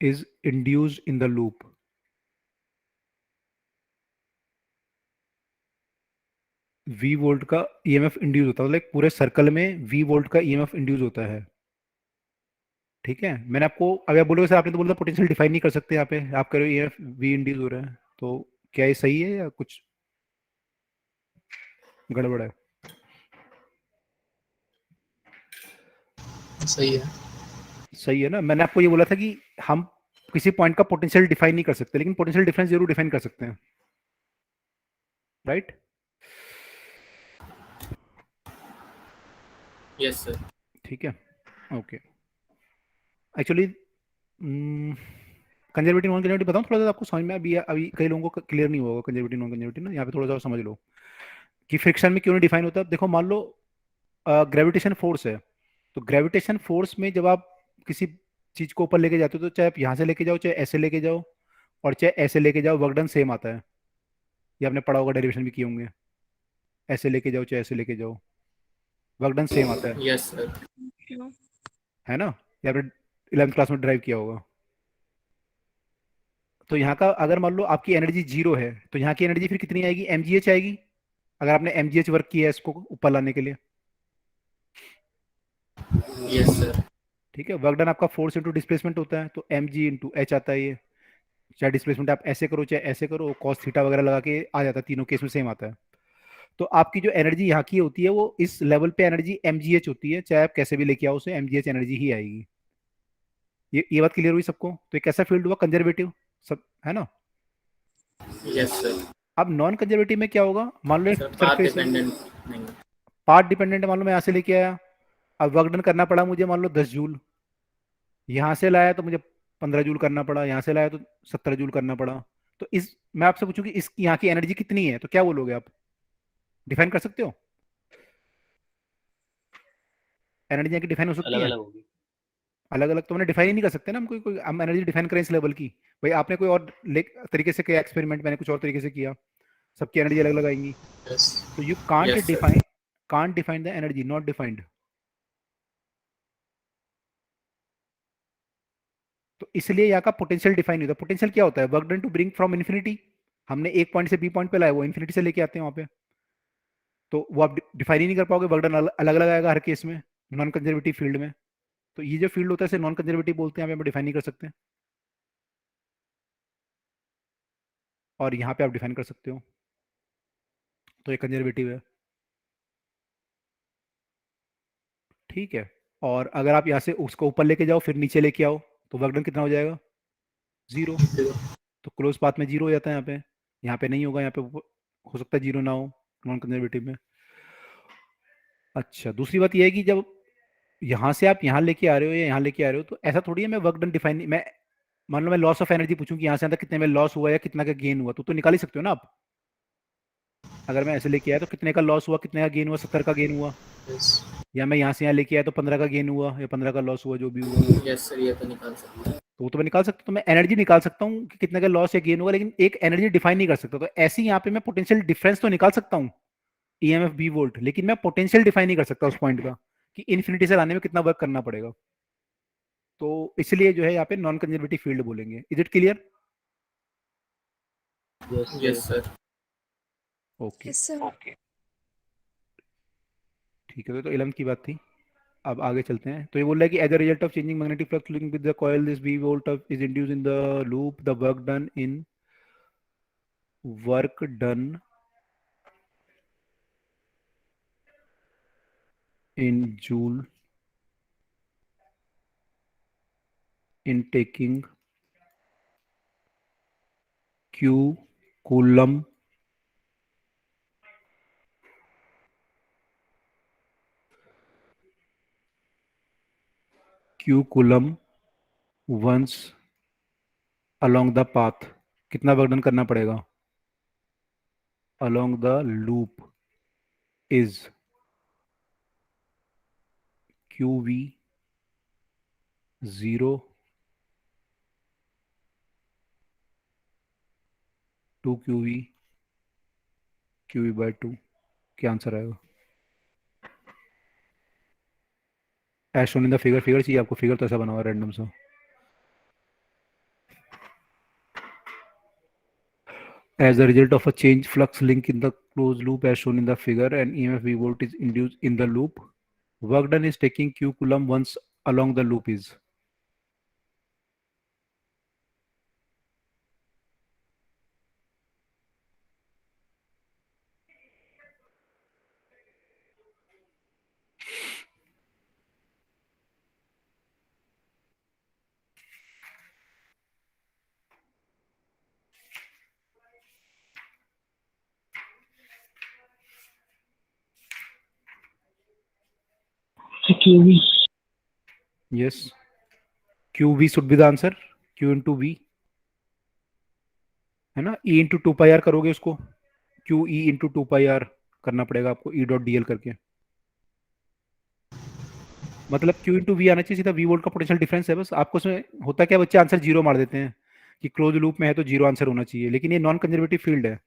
is induced in the loop. V volt का EMF induce होता है, मतलब पूरे सर्कल में V वोल्ट का EMF induce होता है। ठीक है, मैंने आपको, अभी आप बोलोगे सर आपने तो बोला पोटेंशियल डिफाइन नहीं कर सकते, यहाँ पे आप कह रहे हो EMF V इंड्यूस हो रहा है, तो क्या ये सही है या कुछ गड़बड़ है? सही है। सही है ना। मैंने आपको ये बोला था कि हम किसी पॉइंट का पोटेंशियल डिफाइन नहीं कर सकते, लेकिन पोटेंशियल डिफरेंस जरूर डिफाइन कर सकते हैं, राइट? Yes sir. ठीक है, okay. Actually conservative non conservative बताऊं थोड़ा सा आपको समझ में। अभी कई लोगों को क्लियर नहीं होगा कंजर्वेटिव नॉन कंजर्वेटिव ना, यहाँ पे थोड़ा सा समझ लो कि फ्रिक्शन में क्यों नहीं डिफाइन होता। देखो मान लो ग्रेविटेशन फोर्स है, तो ग्रेविटेशन फोर्स में जब आप किसी चीज को ऊपर लेके जाते हो, तो चाहे आप यहाँ से लेके जाओ, चाहे ऐसे लेके जाओ, और चाहे ऐसे लेके जाओ, वर्क डन सेम आता है। ये आपने पढ़ा होगा, डेरिवेशन भी किए होंगे। ऐसे लेके जाओ चाहे ऐसे लेके जाओ, वर्क डन सेम आता है, यस सर। है ना? ये आपने 11th क्लास में ड्राइव किया होगा। तो यहाँ का अगर मान लो आपकी एनर्जी 0 है, तो यहाँ की एनर्जी फिर कितनी आएगी? mgh आएगी, अगर आपने mgh वर्क किया है इसको ऊपर लाने के लिए। Yes sir. ठीक है, वर्क डन आपका फोर्स इंटू डिस्प्लेसमेंट होता है, तो mg इंटू h आता है ये। चाहे डिस्प्लेसमेंट आप ऐसे करो चाहे ऐसे करो, कॉस थीटा वगैरह लगा के आ जाता है, तीनों केस में सेम आता है। तो आपकी जो एनर्जी यहाँ की होती है वो इस लेवल पे एनर्जी mgh होती है, चाहे आप कैसे भी लेके आओ उसे mgh एनर्जी ही आएगी। ये बात क्लियर हुई सबको? तो एक ऐसा फील्ड हुआ कंजर्वेटिव, सब है ना? Yes sir. अब नॉन कंजर्वेटिव में क्या होगा? मान लो सर पाथ सरफेस है, डिपेंडेंट नहीं। पार्ट डिपेंडेंट है। मान लो मैं यहाँ से लेके आया, अब वर्क डन करना पड़ा मुझे मान लो 10 जूल, यहाँ से लाया तो मुझे 15 जूल करना पड़ा, यहाँ से लाया तो 17 जूल करना पड़ा। तो इस, मैं आपसे पूछूं कि इस यहाँ की एनर्जी कितनी है, तो क्या बोलोगे आप? डिफाइन कर सकते हो? एनर्जी यहाँ की डिफाइन हो सकती है? अलग अलग होगी। अलग अलग तो मैंने डिफाइन ही नहीं कर सकते ना हम। कोई हम एनर्जी डिफाइन करें इस लेवल की? भाई आपने कोई और तरीके से किया एक्सपेरिमेंट, मैंने कुछ और तरीके से किया, सबकी एनर्जी अलग अलग आएंगी। यस। तो you can't Yes, sir. Define the energy, not defined. तो इसलिए यहाँ का पोटेंशियल डिफाइन नहीं होता। पोटेंशियल क्या होता है? Work done to bring from infinity, हमने एक पॉइंट से बी पॉइंट पे लाया, वो इन्फिनिटी से लेके आते हैं वहां पे, तो वो आप डिफाइन ही नहीं कर पाओगे, वर्क डन अलग अलग आएगा हर केस में नॉन कंजर्वेटिव फील्ड में। तो ये जो फील्ड होता है इसे नॉन कंजर्वेटिव बोलते हैं, यहाँ पे हम डिफाइन नहीं कर सकते, और यहाँ पे आप डिफाइन कर सकते हो, तो ये कंजर्वेटिव है। ठीक है, और अगर आप यहाँ से उसको ऊपर लेके जाओ फिर नीचे लेके आओ तो वर्क डन कितना हो जाएगा? 0। तो क्लोज पाथ में 0 हो जाता है यहाँ पे नहीं होगा, यहाँ पे हो सकता है 0 ना हो नॉन कंजर्वेटिव में। अच्छा, दूसरी बात यह है कि जब यहाँ से आप यहाँ लेके आ रहे हो या यहाँ लेके आ रहे हो, तो ऐसा थोड़ी है मैं वर्क डन डिफाइन, मैं मान लो मैं लॉस ऑफ एनर्जी पूछूं कि यहाँ से अंदर कितने में लॉस हुआ या कितना का गेन हुआ, तो निकाल ही सकते हो ना आप। अगर मैं ऐसे लेके आया तो कितने का लॉस हुआ, कितने का गेन हुआ, 70 का गेन हुआ, यस या मैं यहाँ से यहाँ लेके आया तो 15 का गेन हुआ या 15 का लॉस हुआ, जो भी हुआ, यस सर, ये तो निकाल सकते हैं। तो वो तो मैं निकाल सकता हूँ। तो मैं एनर्जी निकाल सकता हूँ कि कितने का लॉस या गेन होगा, लेकिन एक एनर्जी डिफाइन नहीं कर सकता। तो ऐसे ही यहाँ पे मैं पोटेंशियल डिफरेंस तो निकाल सकता हूँ, ईएमएफ बी वोल्ट, लेकिन मैं पोटेंशियल डिफाइन नहीं कर सकता उस पॉइंट का कि इन्फिनिटी से लाने में कितना वर्क करना पड़ेगा। तो इसलिए जो है यहाँ पे नॉन कंजर्वेटिव फील्ड बोलेंगे। Is it clear? Yes sir. Okay, yes sir. ठीक है, तो 11 की बात थी। अब आगे चलते हैं। तो ये बोल रहा है कि as a result of changing magnetic flux link with the coil this B volt is induced in the loop, the work done in joule in taking q coulomb once along the path, कितना work done करना पड़ेगा? along the loop is qv 0 2qv qv by 2। क्या answer आएगा? As shown in the figure, figure चाहिए आपको? Figure तो ऐसा बना हुआ है रैंडम सा। As a result of a change flux link in the closed loop as shown in the figure, an EMF V volt is induced in the loop. Work done is taking q coulomb once along the loop is. QV। Yes. QV should be the answer. Q into V है ना, E into 2 pi r करोगे उसको, QE into 2 pi r करना पड़ेगा आपको E dot DL करके, मतलब Q into V आना चाहिए सीधा। V वोल्ट का पोटेंशियल डिफरेंस है बस। आपको उसमें होता क्या, बच्चे आंसर 0 मार देते हैं कि क्लोज लूप में है तो 0 आंसर होना चाहिए, लेकिन ये नॉन कंजर्वेटिव फील्ड है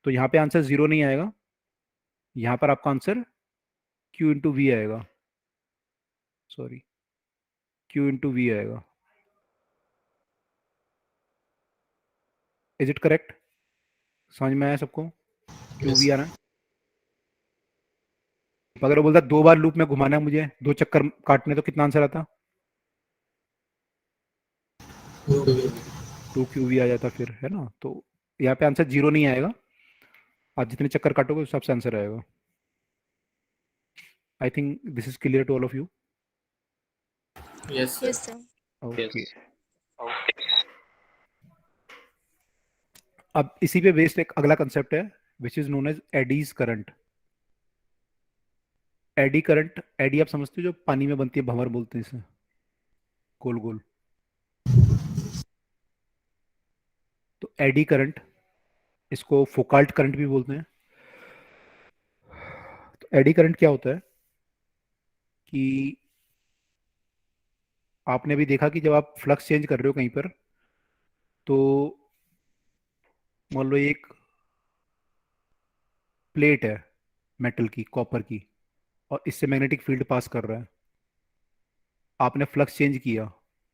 तो यहाँ पे आंसर 0 नहीं आएगा, यहाँ पर आपका आंसर Q into V आएगा, सॉरी Q into V आएगा। Is it correct? समझ में आया सबको? क्यू वी आना है। अगर वो बोलता 2 बार लूप में घुमाना है मुझे, 2 चक्कर काटने, तो कितना आंसर आता? 2 क्यू वी आ जाता फिर, है ना। तो यहाँ पे आंसर 0 नहीं आएगा, आप जितने चक्कर काटोगे उस हिसाब से आंसर आएगा। I think this is clear to all of you. Yes yes sir. Sir. Okay, अब इसी पे बेस्ड एक अगला कंसेप्ट है which is known as eddies current. Eddy current, eddy आप समझते हो जो पानी में बनती है, भंवर बोलते हैं इसे, गोल गोल। तो एडी करंट, इसको फोकाल्ट करंट भी बोलते हैं। तो एडी करंट क्या होता है कि आपने भी देखा कि जब आप फ्लक्स चेंज कर रहे हो कहीं पर, तो मान लो एक प्लेट है मेटल की, कॉपर की, और इससे मैग्नेटिक फील्ड पास कर रहा है, आपने फ्लक्स चेंज किया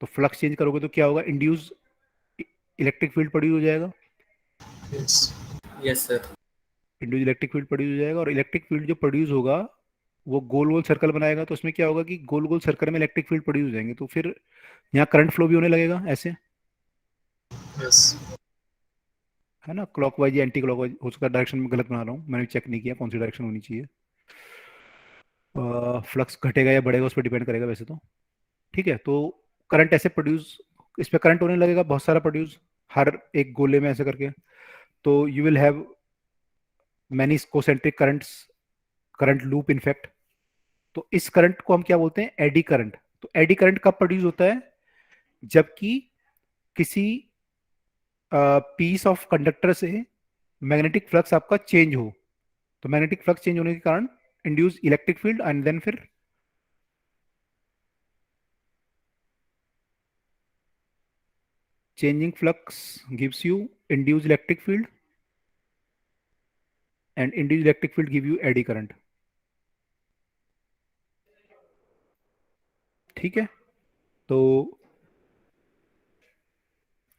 तो फ्लक्स चेंज करोगे तो क्या होगा, इंड्यूस इलेक्ट्रिक फील्ड प्रोड्यूस हो जाएगा, yes yes sir. Induce electric field produce हो जाएगा, और इलेक्ट्रिक फील्ड जो प्रोड्यूस होगा वो गोल गोल सर्कल बनाएगा, तो उसमें क्या होगा कि गोल गोल सर्कल में इलेक्ट्रिक फील्ड प्रोड्यूस हो जाएंगे, तो फिर यहाँ करंट फ्लो भी होने लगेगा ऐसे, यस है ना, क्लॉकवाइज या एंटी क्लॉकवाइज, हो सकता है डायरेक्शन में गलत बना रहा हूँ, मैंने चेक नहीं किया कौन सी डायरेक्शन होनी चाहिए। फ्लक्स घटेगा या बढ़ेगा उस पर डिपेंड करेगा वैसे तो, ठीक है। तो करंट ऐसे प्रोड्यूस, इस पे करंट होने लगेगा बहुत सारा प्रोड्यूस हर एक गोले में ऐसे करके, तो you will have many concentric currents, current loop in fact. तो इस करंट को हम क्या बोलते हैं, एडी करंट। तो एडी करंट कब प्रोड्यूस होता है, जबकि किसी पीस ऑफ कंडक्टर से मैग्नेटिक फ्लक्स आपका चेंज हो, तो मैग्नेटिक फ्लक्स चेंज होने के कारण induce electric field, and then फिर changing flux gives you induced electric field, and induced electric field give you eddy current, ठीक है। तो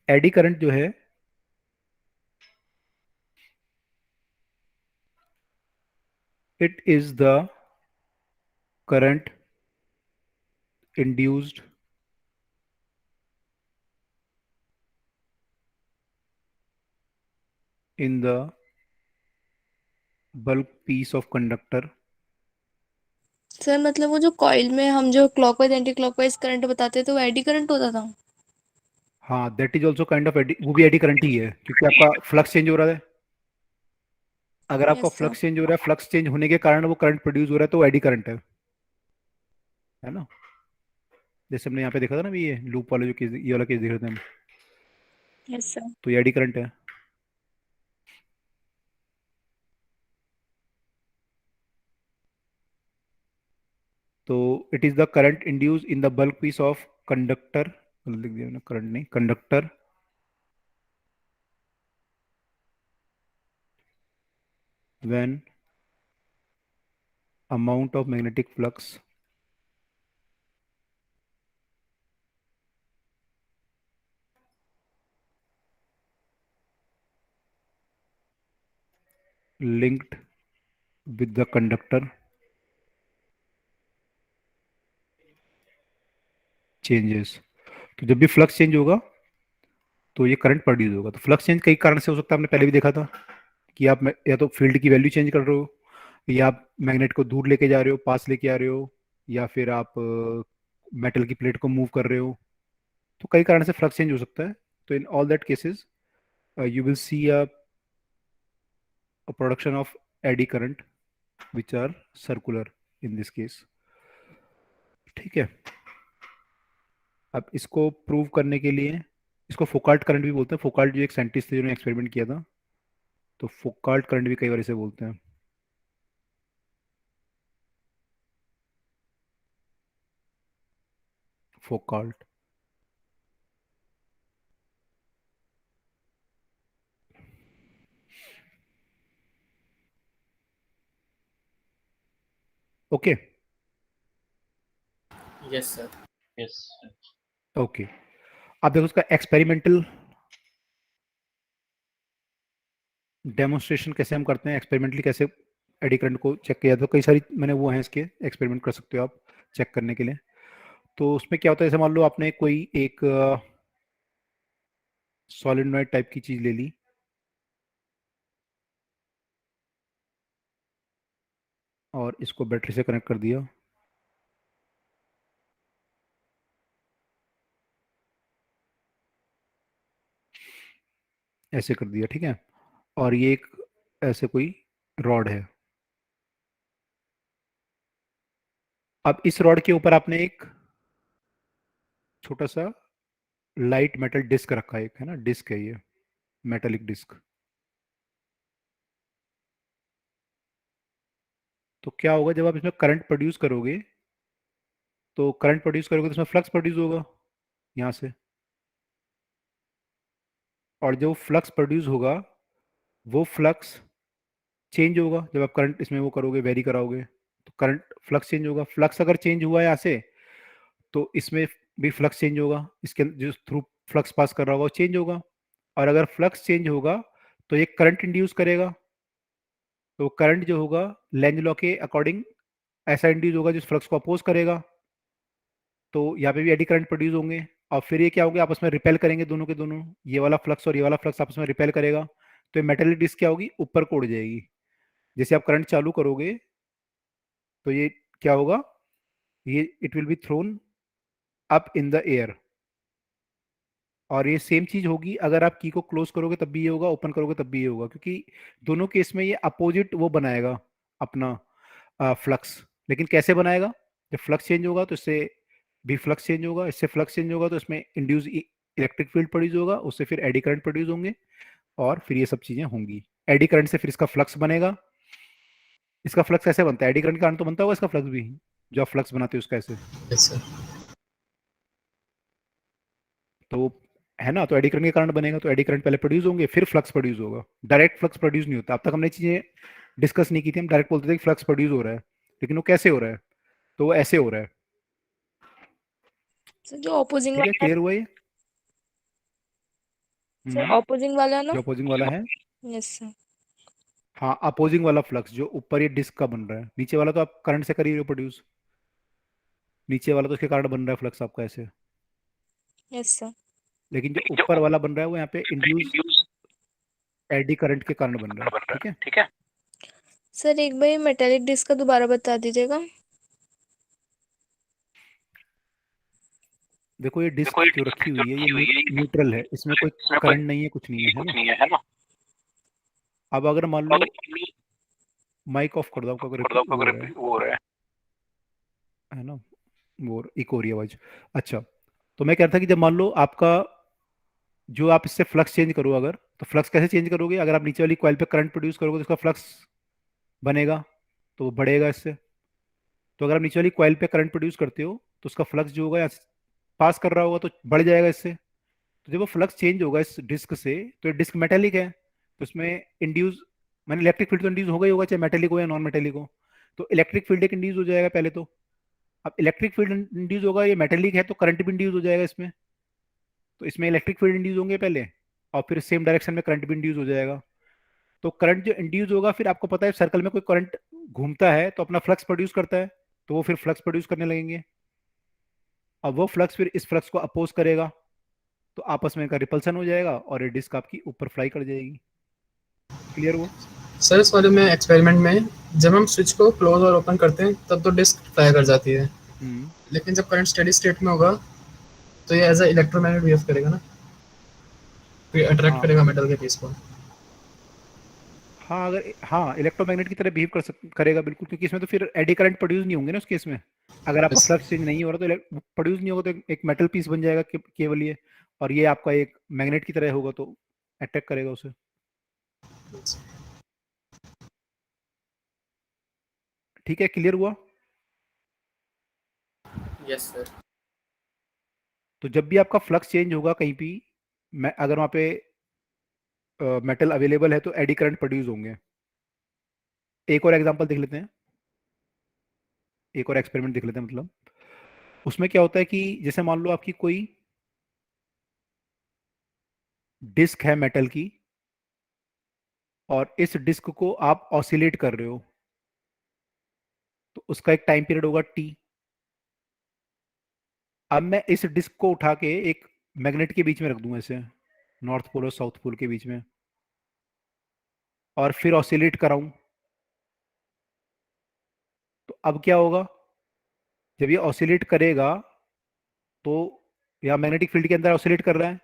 एडी करंट जो है it is the current induced in the bulk piece of conductor। Sir मतलब वो जो coil में हम जो क्लॉकवाइज एंटी क्लॉकवाइज करंट बताते थे तो वो एडी करंट होता था। हाँ, that is also kind of eddy, वो भी एडी करंट ही है, क्योंकि आपका फ्लक्स चेंज हो रहा है। अगर आपका यस सर। फ्लक्स चेंज हो रहा है, फ्लक्स चेंज होने के कारण वो करंट प्रोड्यूस हो रहा है, तो एडी करंट है ना। जैसे हमने यहाँ पे देखा था ना, भी ये लूप वाला जो केस, ये वाला केस देख रहे थे हम, यस सर। तो ये एडी करंट है। तो it is the current induce in the bulk piece of conductor, लिख दिया मैंने, करंट नहीं, conductor, when amount of magnetic flux linked with the conductor changes। तो जब भी फ्लक्स चेंज होगा तो ये करंट प्रोड्यूस होगा। तो फ्लक्स चेंज कई कारण से हो सकता है, हमने पहले भी देखा था कि आप या तो फील्ड की वैल्यू चेंज कर रहे हो, या आप मैग्नेट को दूर लेके जा रहे हो, पास लेके आ रहे हो, या फिर आप मेटल की प्लेट को मूव कर रहे हो, तो कई कारण से फ्लक्स चेंज हो सकता है। तो in all that cases you will see a production of eddy current which are circular in this case, ठीक है। अब इसको प्रूव करने के लिए, इसको फोकाल्ट करंट भी बोलते हैं। फोकाल्ट जो एक साइंटिस्ट थे जिन्होंने एक्सपेरिमेंट किया था, तो फोकाल्ट करंट भी कई बार इसे बोलते हैं। Foucault, okay yes sir. Yes okay. अब देखो उसका एक्सपेरिमेंटल डेमोन्स्ट्रेशन कैसे हम करते हैं, एक्सपेरिमेंटली कैसे एडी करंट को चेक किया। तो कई सारी मैंने वो हैं, इसके एक्सपेरिमेंट कर सकते हो आप चेक करने के लिए। तो उसमें क्या होता है, जैसे मान लो आपने कोई एक सॉलिनॉइड टाइप की चीज ले ली, और इसको बैटरी से कनेक्ट कर दिया, ऐसे कर दिया, ठीक है। और ये एक ऐसे कोई रॉड है। अब इस रॉड के ऊपर आपने एक छोटा सा लाइट मेटल डिस्क रखा है, एक है ना, डिस्क है ये, मेटेलिक डिस्क। तो क्या होगा, जब आप इसमें करंट प्रोड्यूस करोगे, तो करंट प्रोड्यूस करोगे तो इसमें फ्लक्स प्रोड्यूस होगा यहाँ से, और जो फ्लक्स प्रोड्यूस होगा वो फ्लक्स चेंज होगा जब आप करंट इसमें वो करोगे, वेरी कराओगे, तो करंट फ्लक्स चेंज होगा। फ्लक्स अगर चेंज हुआ है यहाँ से, तो इसमें भी फ्लक्स चेंज होगा, इसके जो थ्रू फ्लक्स पास कर रहा होगा वो चेंज होगा, और अगर फ्लक्स चेंज होगा तो ये करंट इंड्यूस करेगा, तो करंट जो होगा लेंज लॉ के अकॉर्डिंग ऐसा इंड्यूस होगा जिस फ्लक्स को अपोज करेगा, तो यहाँ पे भी एडी करंट प्रोड्यूस होंगे, और फिर ये क्या होंगे आपस में रिपेल करेंगे दोनों के दोनों, ये वाला फ्लक्स और ये वाला फ्लक्स आपस में रिपेल करेगा, तो ये मेटेलिक डिस्क क्या होगी, ऊपर को उड़ जाएगी। जैसे आप करंट चालू करोगे तो ये क्या होगा, ये it will be thrown up in the air, और ये सेम चीज होगी अगर आप की को क्लोज करोगे तब भी ये होगा, ओपन करोगे तब भी ये होगा, क्योंकि दोनों केस में ये अपोजिट वो बनाएगा अपना फ्लक्स। लेकिन कैसे बनाएगा, जब फ्लक्स चेंज होगा तो इससे भी फ्लक्स चेंज होगा, इससे फ्लक्स चेंज होगा तो इसमें इंड्यूस इलेक्ट्रिक फील्ड प्रोड्यूस होगा, उससे फिर एडी करंट प्रोड्यूस होंगे, और फिर ये सब चीजें होंगी। एडी करंट से फिर इसका फ्लक्स बनेगा। इसका फ्लक्स कैसे बनता है, एडी करंट के कारण तो बनता होगा इसका फ्लक्स भी, जो आप फ्लक्स बनाते हो उसका ऐसे, यस सर। तो है ना, तो एडी करंट के कारण बनेगा, तो एडी करंट पहले प्रोड्यूस होंगे फिर फ्लक्स प्रोड्यूस होगा। डायरेक्ट फ्लक्स प्रोड्यूस नहीं होता, अब तक हमने चीजें डिस्कस नहीं की थी, हम डायरेक्ट बोलते थे कि फ्लक्स प्रोड्यूस हो रहा है, लेकिन वो कैसे हो रहा है, तो वो ऐसे हो रहा है। सर जो ऑपोजिंग ठीक है, वाला क्लियर हुआ ये? सर ऑपोजिंग वाला ना। जो अपोजिंग वाला है, यस सर। हाँ अपोजिंग वाला फ्लक्स जो ऊपर ये डिस्क का बन रहा है, नीचे वाला तो आप करंट से कर ही रहे हो प्रोड्यूस, नीचे वाला तो उसके कारण बन रहा है फ्लक्स आपका ऐसे, यस सर। लेकिन जो ऊपर वाला बन रहा है वो यहाँ पे इंड्यूस एडी करंट के कारण बन रहा है। ठीक है, सर एक बार मेटालिक डिस्क का दोबारा बता दीजिएगा। देखो ये डिस्क जो रखी हुई है ये न्यूट्रल है, इसमें कोई करंट नहीं है, कुछ नहीं है ना। अब अगर मान लो माइक ऑफ कर दो, आपको अगर वो हो रहा है ना, वो इको हो रही है आवाज। अच्छा, तो मैं कह रहा था कि जब मान लो आपका जो आप इससे फ्लक्स चेंज करो, अगर तो फ्लक्स कैसे चेंज करोगे, अगर आप नीचे वाली कॉइल पे करंट प्रोड्यूस करोगे तो उसका फ्लक्स बनेगा, तो वो बढ़ेगा इससे। तो अगर आप नीचे वाली कॉइल पे करंट प्रोड्यूस करते हो तो उसका फ्लक्स जो होगा पास कर रहा होगा तो बढ़ जाएगा इससे। तो जब वो फ्लक्स चेंज होगा इस डिस्क से, तो ये डिस्क मेटेलिक है, तो उसमें इंड्यूस मैंने इलेक्ट्रिक फील्ड तो इंड्यूस होगा ही होगा, चाहे मेटेलिक हो या नॉन मेटेलिक हो, तो इलेक्ट्रिक फील्ड एक इंड्यूस हो जाएगा पहले तो। अब इलेक्ट्रिक फील्ड इंड्यूस होगा, ये मेटेलिक है तो करंट भी इंड्यूस हो जाएगा इसमें, तो इसमें इलेक्ट्रिक फील्ड इंड्यूस होंगे पहले, और फिर सेम डायरेक्शन में करंट भी इंड्यूस हो जाएगा। तो करंट जो इंड्यूस होगा, फिर आपको पता है सर्कल में कोई करंट घूमता है तो अपना फ्लक्स प्रोड्यूस करता है, तो वो फिर फ्लक्स प्रोड्यूस करने लगेंगे। अब वो फ्लक्स फिर इस फ्लक्स को अपोज करेगा, तो आपस में इनका रिपल्सन हो जाएगा और ये डिस्क आपकी ऊपर फ्लाई कर जाएगी। क्लियर हुआ? सर इस वाले में एक्सपेरिमेंट में जब हम स्विच को क्लोज और ओपन करते हैं तब तो डिस्क फ्लाई कर जाती है, लेकिन जब करंट स्टेडी स्टेट में होगा तो ये एज अ इलेक्ट्रोमैग्नेट बिहेव करेगा ना, फिर अट्रैक्ट करेगा मेटल के पीस को। हाँ, अगर हाँ इलेक्ट्रोमैग्नेट की तरह बिहेव करेगा बिल्कुल, क्योंकि इसमें तो फिर एडी करंट प्रोड्यूस नहीं होंगे ना उस केस में। अगर आपका फ्लक्स चेंज नहीं हो रहा तो प्रोड्यूस नहीं होगा, तो एक मेटल पीस बन जाएगा केवल ये, और ये आपका एक मैग्नेट की तरह होगा तो अट्रैक्ट करेगा उसे। ठीक है, क्लियर हुआ? Yes sir. तो जब भी आपका फ्लक्स चेंज होगा कहीं भी, अगर वहां पे मेटल अवेलेबल है तो एडी करंट प्रोड्यूस होंगे। एक और एग्जांपल देख लेते हैं, एक और एक्सपेरिमेंट देख लेते हैं। मतलब उसमें क्या होता है कि जैसे मान लो आपकी कोई डिस्क है मेटल की, और इस डिस्क को आप ऑसिलेट कर रहे हो, तो उसका एक टाइम पीरियड होगा टी। अब मैं इस डिस्क को उठा के एक मैग्नेट के बीच में रख दूंगा, ऐसे नॉर्थ पोल और साउथ पोल के बीच में, और फिर ऑसिलेट कराऊं, तो अब क्या होगा, जब ये ऑसिलेट करेगा तो यहाँ मैग्नेटिक फील्ड के अंदर ऑसिलेट कर रहा है,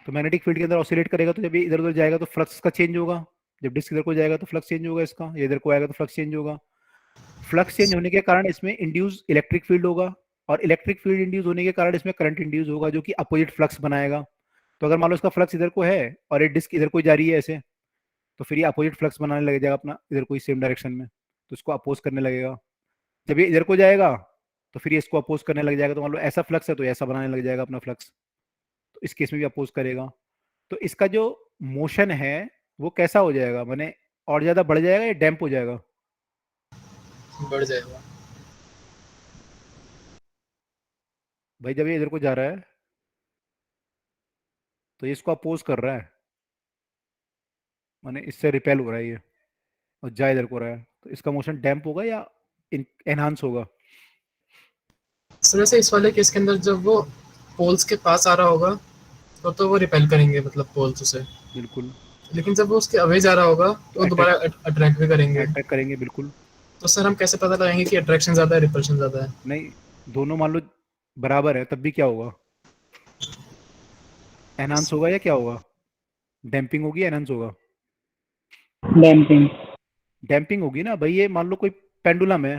तो मैग्नेटिक फील्ड के अंदर ऑसिलेट करेगा, तो जब ये इधर उधर जाएगा तो फ्लक्स का चेंज होगा, जब डिस्क इधर को जाएगा तो फ्लक्स चेंज होगा इसका, ये इधर को आएगा तो फ्लक्स चेंज होगा। फ्लक्स चेंज होने के कारण इसमें इंड्यूस इलेक्ट्रिक फील्ड होगा, और इलेक्ट्रिक फील्ड इंड्यूस होने के कारण इसमें करंट इंड्यूस होगा, जो कि अपोजिट फ्लक्स बनाएगा। तो अगर मान लो इसका फ्लक्स इधर को है और ये डिस्क इधर को जा रही है ऐसे, तो फिर ये अपोजिट फ्लक्स बनाने लग जाएगा अपना इधर को सेम डायरेक्शन में, तो इसको अपोज करने लगेगा। जब ये इधर को जाएगा तो फिर ये इसको अपोज करने लग जाएगा, तो मान लो ऐसा फ्लक्स है तो ऐसा बनाने लग जाएगा अपना फ्लक्स, तो इस केस में भी अपोज करेगा। तो इसका जो मोशन है वो कैसा हो जाएगा, माने और ज्यादा बढ़ जाएगा या डैम्प हो जाएगा? बढ़ जाएगा। भाई जब ये इधर को जा रहा है तो ये इसको अपोज कर रहा है, माने इससे रिपेल हो रहा है ये, और जा इधर को रहा है, तो इसका मोशन डैम्प होगा या एनहांस होगा? सर वैसे इस वाले केस के अंदर जब वो पोल्स के पास आ रहा होगा तो वो रिपेल करेंगे, मतलब पोल्स उसे। बिल्कुल। लेकिन जब वो उसके अवे जा रहा होगा तो वो दोबारा अट्रैक्ट भी करेंगे। अट्रैक्ट करेंगे, बिल्कुल। तो सर हम कैसे पता लगाएंगे कि अट्रैक्शन ज्यादा है रिपल्शन ज्यादा है? नहीं, दोनों मान लो बराबर है, तब भी क्या होगा? एनहांस होगा या क्या होगा? डैम्पिंग होगी, एनहांस होगा? डैम्पिंग। डैम्पिंग होगी ना भाई। ये मान लो कोई पेंडुलम है,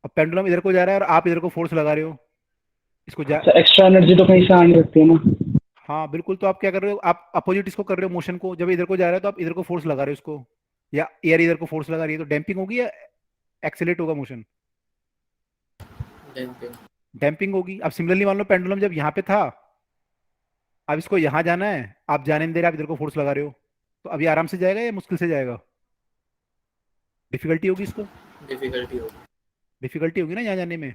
अब पेंडुलम इधर को जा रहा है और आप इधर को फोर्स लगा रहे हो इसको जा। तो एक्स्ट्रा एनर्जी तो कहीं से आने लगती है ना। हाँ बिल्कुल, तो आप क्या कर रहे हो, आप अपोजिट इसको कर रहे हो मोशन को। जब इधर को जा रहा है तो आप इधर को फोर्स लगा रहे हो इसको, या एयर इधर को फोर्स लगा रही है, तो डैम्पिंग होगी या एक्सेलेरेट होगा मोशन? डैम्पिंग। डैम्पिंग होगी। अब सिमिलरली मान लो पेंडुलम जब यहाँ पे था, अब इसको यहाँ जाना है, आप जाने नहीं दे रहे, आप इधर को फोर्स लगा रहे हो, तो अभी आराम से जाएगा या मुश्किल से जाएगा? डिफिकल्टी होगी इसको, डिफिकल्टी होगी। डिफिकल्टी होगी ना यहाँ जाने में।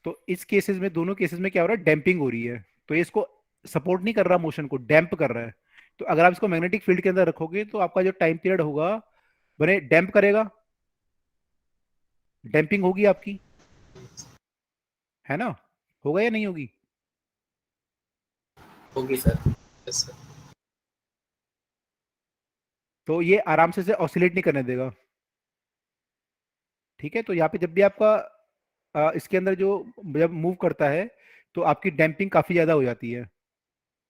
तो इस केसेस में, दोनों केसेस में क्या हो रहा है, डैम्पिंग हो रही है। तो ये इसको सपोर्ट नहीं कर रहा, मोशन को डैम्प कर रहा है। तो अगर आप इसको मैग्नेटिक फील्ड के अंदर रखोगे तो आपका जो टाइम पीरियड होगा बने डैम्प करेगा, डैम्पिंग होगी आपकी, है ना? होगा या नहीं होगी? होगी सर। Yes sir. तो ये आराम से ऑसिलेट नहीं करने देगा। ठीक है, तो यहाँ पे जब भी आपका इसके अंदर जो जब मूव करता है तो आपकी डैम्पिंग काफी ज्यादा हो जाती है,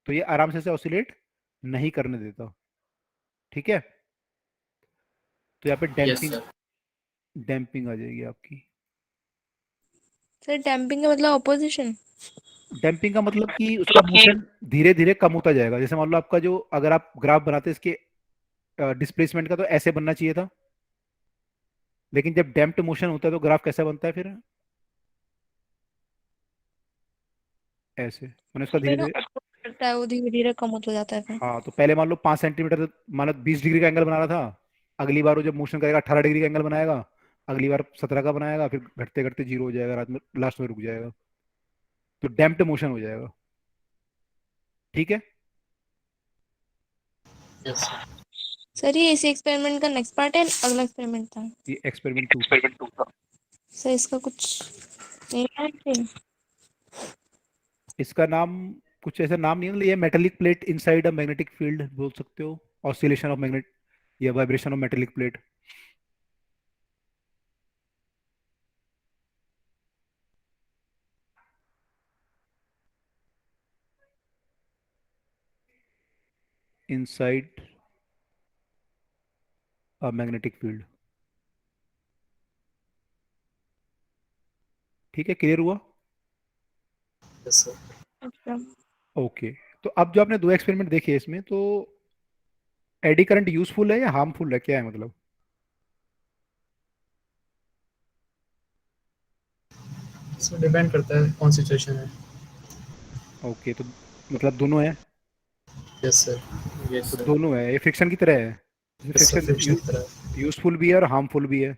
तो ये आराम से ऑसिलेट नहीं करने देता। ठीक है, तो यहाँ पे यस डैम्पिंग, सर। डैम्पिंग आ जाएगी आपकी। सर डैम्पिंग का मतलब ऑपोजिशन? डैम्पिंग का मतलब कि उसका मोशन धीरे धीरे कम होता जाएगा। जैसे मान लो आपका जो, अगर आप ग्राफ बनाते इसके डिस्प्लेसमेंट का, तो ऐसे बनना चाहिए था, लेकिन जब डैम्प्ड मोशन होता है तो ग्राफ कैसा बनता है फिर? ऐसे, मैंने उसका धीरे धीरे। करता है वो धीरे धीरे कम होता जाता है फिर। हाँ, तो पहले मान लो 5 सेंटीमीटर, मान लो 20 डिग्री का एंगल बना रहा था, अगली बार वो जब मोशन करेगा 18 डिग्री का एंगल बनाएगा, अगली बार 17 का बनाएगा, फिर घटते घटते जीरो हो जाएगा, रात में लास्ट में रुक जाएगा, तो डैम्प्ड मोशन हो जाएगा। ठीक है, यस सर। सर ये इसी एक्सपेरिमेंट का नेक्स्ट पार्ट है, अगला एक्सपेरिमेंट था? ये एक्सपेरिमेंट 2 था। सर इसका कुछ नहीं है फिर? इसका नाम कुछ ऐसा नाम नहीं है, ये metallic plate inside a magnetic field बोल सकते हो, ऑसिलेशन ऑफ मैग्नेट या vibration of metallic plate. Inside a magnetic field. ठीक है, क्लियर हुआ? Yes sir. अच्छा। ओके, तो अब जो आपने 2 एक्सपेरिमेंट देखे इसमें, तो एडी करंट यूजफुल है या हार्मफुल है, क्या है मतलब? सो डिपेंड करता है कौन सिचुएशन है। ओके, तो मतलब दोनों है? Yes sir. यस तो सर। दोनों है, ये फ्रिक्शन की तरह है। यस सर, फ्रिक्शन की तरह। यूजफुल भी है और हार्मफुल भी है।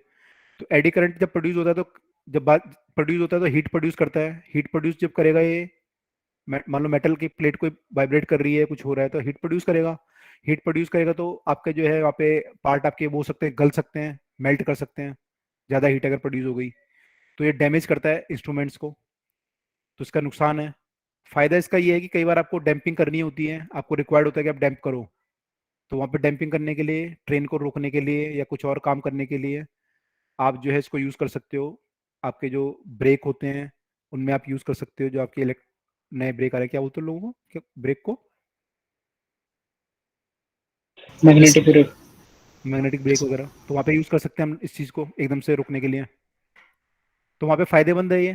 तो एडी करंट जब प्रोड्यूस होता है, तो जब बात प्रोड्यूस होता है तो हीट प्रोड्यूस करता है। हीट प्रोड्यूस जब करेगा ये, मान लो मेटल की प्लेट कोई वाइब्रेट कर रही है, कुछ हो रहा है, तो हीट प्रोड्यूस करेगा। हीट प्रोड्यूस करेगा तो आपके जो है वहाँ पे पार्ट आपके वो हो सकते हैं, गल सकते हैं, मेल्ट कर सकते हैं, ज़्यादा हीट अगर प्रोड्यूस हो गई तो ये डैमेज करता है इंस्ट्रूमेंट्स को, तो इसका नुकसान है। फायदा इसका ये है कि कई बार आपको डैम्पिंग करनी होती है, आपको रिक्वायर्ड होता है कि आप डैम्प करो, तो वहाँ पे डैम्पिंग करने के लिए, ट्रेन को रोकने के लिए या कुछ और काम करने के लिए आप जो है इसको यूज़ कर सकते हो। आपके जो ब्रेक होते हैं उनमें आप यूज़ कर सकते हो, जो आपके नए ब्रेक आ रहे हैं, क्या बोलते हैं लोगों को ब्रेक को? Magnetic break. मैग्नेटिक ब्रेक वगैरह, तो वहाँ पे यूज़ कर सकते हैं हम इस चीज़ को एकदम से रोकने के लिए। तो वहाँ पे फायदेमंद है ये,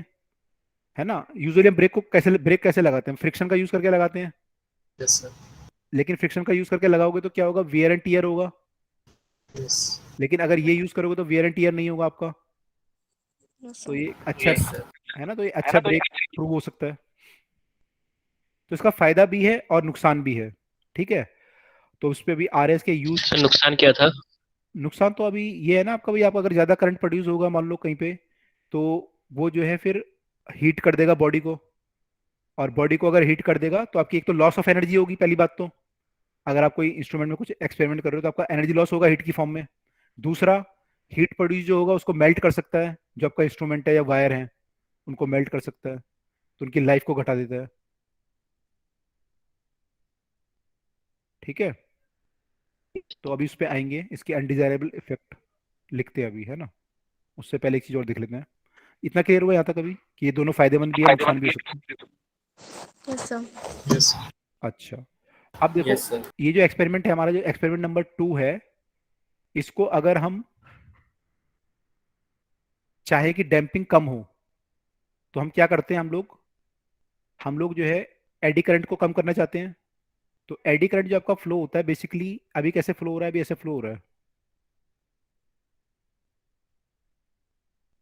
है ना? यूजुअली हम ब्रेक कैसे लगाते हैं, फ्रिक्शन का यूज़ करके लगाते हैं। Yes sir. लेकिन फ्रिक्शन का यूज़ करके लगाओगे तो क्या होगा, वियर एंड टीयर होगा। यस। लेकिन अगर ये यूज़ करोगे तो वियर एंड टीयर नहीं होगा आपका। Yes, तो sir. ये अच्छा यस सर। है ना, तो ये अच्छा ब्रेक प्रूव हो सकता है। तो इसका फायदा भी है और नुकसान भी है। ठीक है, तो उस पर भी आरएस के यूज। सर नुकसान क्या था? नुकसान तो अभी ये है ना आपका, भाई आप अगर ज्यादा करंट प्रोड्यूस होगा मान लो कहीं पे, तो वो जो है फिर हीट कर देगा बॉडी को, और बॉडी को अगर हीट कर देगा तो आपकी एक तो लॉस ऑफ एनर्जी होगी पहली बात तो, अगर आप कोई इंस्ट्रूमेंट में कुछ एक्सपेरिमेंट कर रहे हो तो आपका एनर्जी लॉस होगा हीट की फॉर्म में। दूसरा, हीट प्रोड्यूस जो होगा उसको मेल्ट कर सकता है, जो आपका इंस्ट्रूमेंट है या वायर है उनको मेल्ट कर सकता है, तो उनकी लाइफ को घटा देता है। ठीक है, तो अभी उस पर आएंगे, इसके अनडिजायरेबल इफेक्ट लिखते हैं अभी, है ना। उससे पहले एक चीज और देख लेते हैं। इतना क्लियर हुआ यहाँ तक अभी कि ये दोनों फायदेमंद भी है, नुकसान भी हो सकते हैं। Yes sir. यस। अच्छा, अब देखो, यस सर। ये जो एक्सपेरिमेंट है हमारा, जो एक्सपेरिमेंट नंबर 2 है, इसको अगर हम चाहे कि डैम्पिंग कम हो तो हम क्या करते हैं, हम लोग जो है एडी करंट को कम करना चाहते हैं। तो एडी करंट जो आपका फ्लो होता है बेसिकली, अभी कैसे फ्लो हो रहा है, अभी ऐसे फ्लो हो रहा है,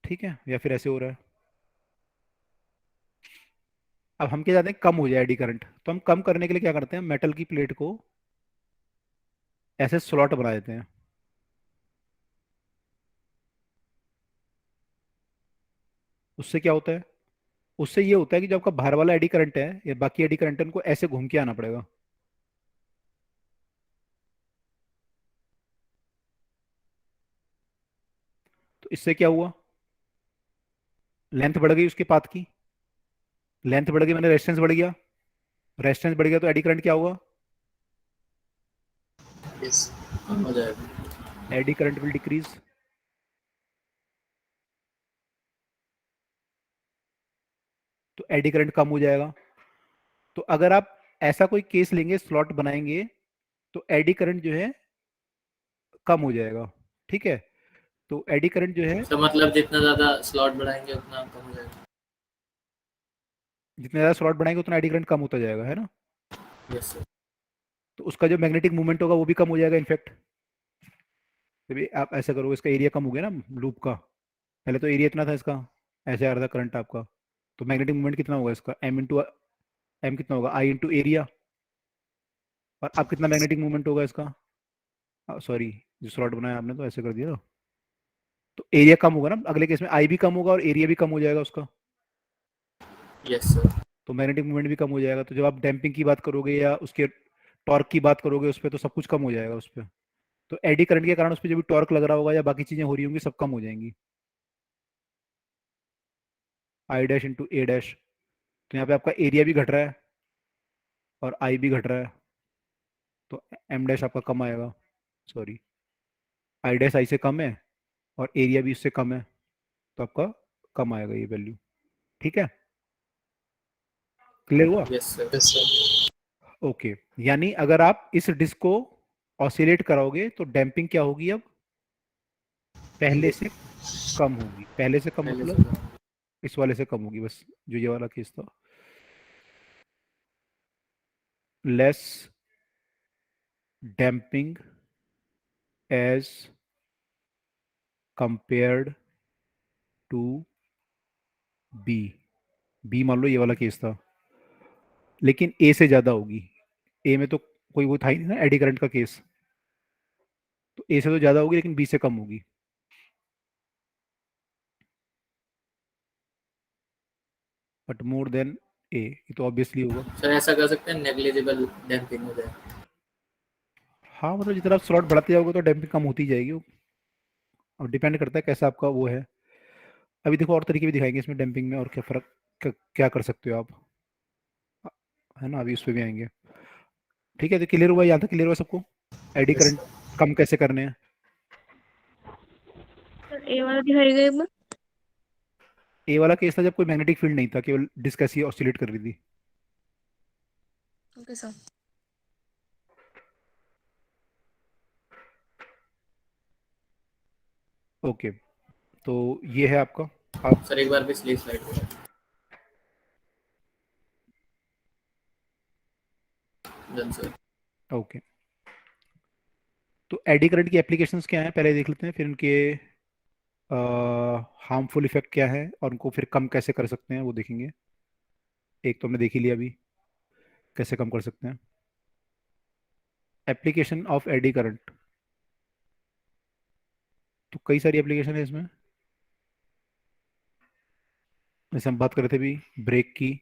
ठीक है, या फिर ऐसे हो रहा है। अब हम क्या चाहते हैं, कम हो जाए एडी करंट, तो हम कम करने के लिए क्या करते हैं, मेटल की प्लेट को ऐसे स्लॉट बना देते हैं। उससे क्या होता है, उससे ये होता है कि जो आपका बाहर वाला एडी करंट है या बाकी एडी करंट है उनको ऐसे घूम के आना पड़ेगा। तो इससे क्या हुआ, लेंथ बढ़ गई उसके पाथ की, लेंथ बढ़ गई मैंने रेजिस्टेंस बढ़ गया, रेजिस्टेंस बढ़ गया तो एडी करंट क्या होगा, यस। कम हो जाएगा। Eddy current will decrease. तो एडी करंट कम हो जाएगा। तो अगर आप ऐसा कोई केस लेंगे, स्लॉट बनाएंगे, तो एडी करंट जो है कम हो जाएगा। ठीक है, तो एडी करंट जो है, तो मतलब जितना ज़्यादा स्लॉट बढ़ाएंगे उतना कम हो जाएगा। जितना ज़्यादा स्लॉट बनाएंगे उतना एडी करंट कम होता जाएगा, है ना। Yes sir. तो उसका जो मैग्नेटिक मूवमेंट होगा वो भी कम हो जाएगा इनफैक्ट। जब आप ऐसा करोगे, इसका एरिया कम हो गया ना लूप का, पहले तो एरिया इतना था इसका, ऐसे आ रहा था करंट आपका, तो मैग्नेटिक मूवमेंट कितना होगा इसका, एम कितना होगा, आई इंटू एरिया। और अब कितना मैग्नेटिक मूवमेंट होगा इसका, सॉरी जो स्लॉट बनाया आपने तो ऐसे कर दिया ना, तो एरिया कम होगा ना, अगले केस में आई भी कम होगा और एरिया भी कम हो जाएगा उसका, यस सर। तो मैग्नेटिक मूवमेंट भी कम हो जाएगा। तो जब आप डैम्पिंग की बात करोगे या उसके टॉर्क की बात करोगे उस पर, तो सब कुछ कम हो जाएगा उस पर। तो एडी करंट के कारण उस पर जो भी टॉर्क लग रहा होगा या बाकी चीजें हो रही होंगी सब कम हो जाएंगी। I dash into A dash, तो यहाँ पे आपका एरिया भी घट रहा है और आई भी घट रहा है, तो एम डैश आपका कम आएगा, सॉरी आई डैश आई से कम है और एरिया भी इससे कम है, तो आपका कम आएगा ये वैल्यू। ठीक है, क्लियर हुआ। Yes sir. Yes sir. Okay, यानी अगर आप इस डिस्क को ऑसिलेट कराओगे तो डैम्पिंग क्या होगी, अब पहले से कम होगी, पहले से कम पहले से मतलब कम। इस वाले से कम होगी, बस जो ये वाला केस था, less damping as compared to B, B मान लो ये वाला केस था, लेकिन ए से ज्यादा होगी। ए में तो कोई वो था ही नहीं ना एडी करंट का केस, तो ए से तो ज्यादा होगी लेकिन बी से कम होगी। बट मोर देन ए, ये तो ऑब्वियसली होगा। सर ऐसा कर सकते हैं, नेग्लिजिबल डैम्पिंग हो जाए। हाँ मतलब जितना आप स्लॉट बढ़ाते जाओगे तो डैम्पिंग कम होती जाएगी, और डिपेंड करता है कैसा आपका वो है। अभी देखो और तरीके भी दिखाएंगे इसमें डैम्पिंग में, और क्या फर्क, क्या कर सकते हो आप, है ना, अभी उस पर भी आएंगे। ठीक है, तो क्लियर हुआ, यहाँ तक क्लियर हुआ सबको, एडी यस करंट कम कैसे करने हैं। सर ए वाला दिखाइएगा एक बार। ए वाला केस था जब कोई मैग्नेटिक फील्ड नहीं था, केवल डिस्क ऐसी ऑसिलेट कर रही थी। Okay sir. ओके, तो ये है आपका। अब सर एक बार पिछली स्लाइड पे। Done sir. ओके, तो एडी करंट की एप्लीकेशंस क्या हैं पहले देख लेते हैं, फिर उनके हार्मफुल इफेक्ट क्या है और उनको फिर कम कैसे कर सकते हैं वो देखेंगे। एक तो हमने देख ही लिया अभी, कैसे कम कर सकते हैं। एप्लीकेशन ऑफ एडी करंट, तो कई सारी एप्लीकेशन है इसमें, जैसे हम बात कर रहे थे अभी ब्रेक की,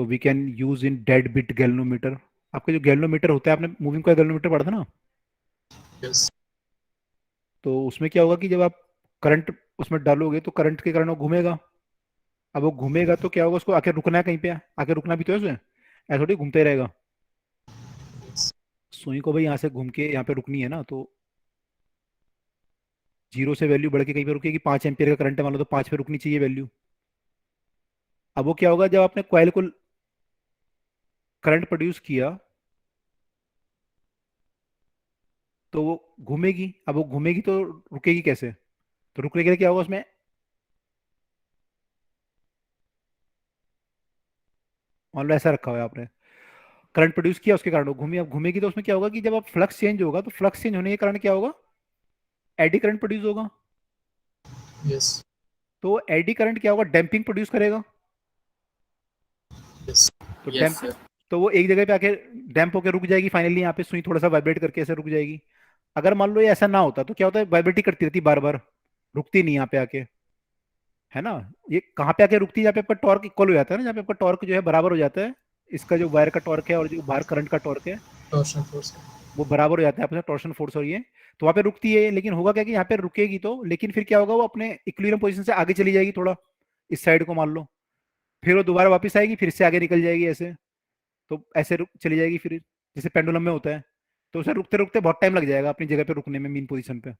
तो we can use in dead beat galvanometer. आपका जो गैल्वेनोमीटर होता है, आपने मूविंग कॉइल गैल्वेनोमीटर पढ़ा था ना, यस तो उसमें क्या होगा कि जब आप करंट उसमें डालोगे तो करंट के कारण वो घूमेगा। अब वो घूमेगा तो क्या होगा, उसको आके रुकना है कहीं पे, आके रुकना भी तो है उसमें, ऐसा थोड़ी घूमते रहेगा। सुई को भाई यहाँ से घूम के यहाँ पे रुकनी है ना, तो जीरो से वैल्यू बढ़ के कहीं पे रुकेगी। 5 एम्पियर का करंट है मान लो, तो 5 पे रुकनी चाहिए वैल्यू। अब वो क्या होगा, जब आपने कॉइल को करंट प्रोड्यूस किया तो वो घूमेगी। अब वो घूमेगी तो रुकेगी कैसे, तो रुकने के लिए क्या होगा उसमें, मान लो ऐसा रखा हुआ है आपने, करंट प्रोड्यूस किया उसके कारण वो घूमी। अब घूमेगी तो उसमें क्या होगा कि जब आप फ्लक्स चेंज होगा तो फ्लक्स चेंज होने के कारण क्या होगा, एडी करंट प्रोड्यूस होगा। यस तो एडी करंट क्या होगा, डैम्पिंग प्रोड्यूस करेगा। यस तो यस डैम्प, सर। तो वो एक जगह पे आके डैम्प होकर रुक जाएगी फाइनली, यहाँ पे सुई थोड़ा सा वाइब्रेट करके ऐसे रुक जाएगी। अगर मान लो ये ऐसा ना होता तो क्या होता है, वाइब्रेट ही करती रहती बार बार, रुकती नहीं यहाँ पे आके, है ना। ये कहाँ पे आके रुकती है, जहाँ पे आपका टॉर्क इक्वल हो जाता है ना, जहाँ पे आपका टॉर्क जो है बराबर हो जाता है, इसका जो वायर का टॉर्क है और जो बाहर करंट का टॉर्क है टॉर्शन फोर्स वो बराबर हो जाता है आपस में, टॉर्शन फोर्स और ये, तो वहाँ पे रुकती है। लेकिन होगा क्या कि यहाँ पे रुकेगी तो, लेकिन फिर क्या होगा, वो अपने इक्विलिब्रियम पोजीशन से आगे चली जाएगी थोड़ा, इस साइड को मान लो, फिर वो दोबारा वापस आएगी, फिर से आगे निकल जाएगी ऐसे, तो ऐसे रुक चली जाएगी फिर, जैसे पेंडुलम में होता है। तो उसे रुकते रुकते बहुत टाइम लग जाएगा अपनी जगह पे रुकने में, मीन पोजीशन पे।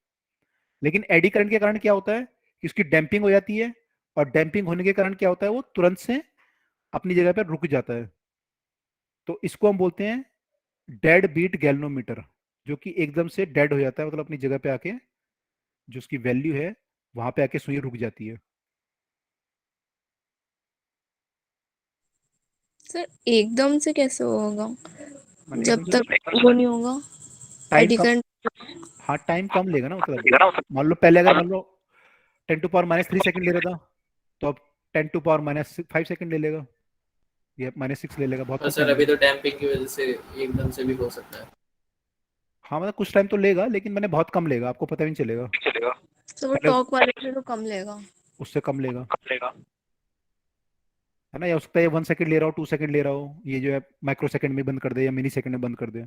लेकिन एडी करंट के कारण क्या होता है कि उसकी डैम्पिंग हो जाती है, और डैम्पिंग होने के कारण क्या होता है, वो तुरंत से अपनी जगह पर रुक जाता है। तो इसको हम बोलते हैं डेड बीट गैल्वेनोमीटर, जो कि एकदम से डेड हो जाता है, मतलब अपनी जगह पे आके जो उसकी वैल्यू है वहां पे आके सुई रुक जाती है। सर एकदम से कैसे होगा, मैंने जब एकदम से तक वो नहीं होगा टाइम एडी कम, करंट। हाँ टाइम कम लेगा ना, मतलब मान लो पहले अगर मान लो 10⁻³ ले रहा था, तो अब 10⁻⁵ ले लेगा, या -6 ले लेगा, बहुत और कम सर टाइम अभी लेगा। तो डैम्पिंग की वजह से एकदम से भी हो सकता है। हाँ मतलब कुछ टाइम तो लेगा, लेकिन मैंने बहुत कम लेगा, आपको पता भी नहीं चलेगा, तो वो पहले टॉक वाले से तो कम लेगा। उससे कम लेगा, है ना। या हो सकता है 1 सेकंड ले रहा हो, 2 सेकंड ले रहा हो, ये जो है माइक्रो सेकंड में बंद कर दे या मिनी सेकंड में बंद कर दे,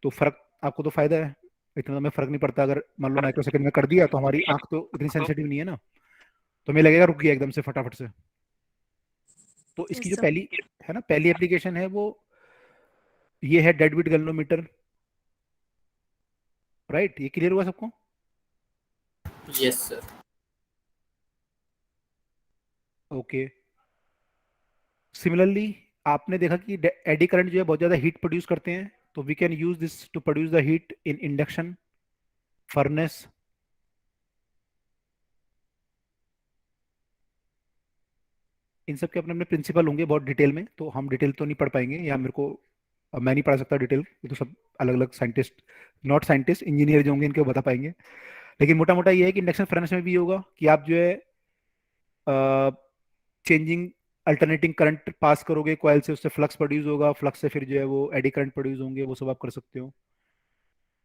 तो फर्क आपको तो फायदा है, इतना तो हमें फर्क नहीं पड़ता। अगर मान लो माइक्रो सेकंड में कर दिया तो हमारी आंख तो इतनी सेंसिटिव नहीं है ना, तो हमें लगेगा रुक गया एकदम से फटाफट से। तो इसकी जो सर पहली है ना, पहली एप्लीकेशन है वो ये है डेड बिट गैल्वेनोमीटर, राइट। ये क्लियर हुआ सबको। Yes sir. ओके, सिमिलरली आपने देखा कि एडी करंट जो है बहुत ज्यादा हीट प्रोड्यूस करते हैं, तो we can use this to produce the heat in induction furnace. इन सब के अपने अपने प्रिंसिपल होंगे बहुत डिटेल में, तो हम डिटेल तो नहीं पढ़ पाएंगे, या मेरे को मैं नहीं पढ़ा सकता डिटेल, ये तो सब अलग अलग साइंटिस्ट, नॉट साइंटिस्ट, इंजीनियर जो होंगे इनको बता पाएंगे। लेकिन मोटा मोटा ये है कि इंडक्शन फर्नेस में भी होगा कि आप जो है चेंजिंग अल्टरनेटिंग करंट पास करोगे कॉइल से, उससे फ्लक्स प्रोड्यूस होगा, फ्लक्स से फिर जो है वो एडी करंट प्रोड्यूस होंगे, वो सब आप कर सकते हो।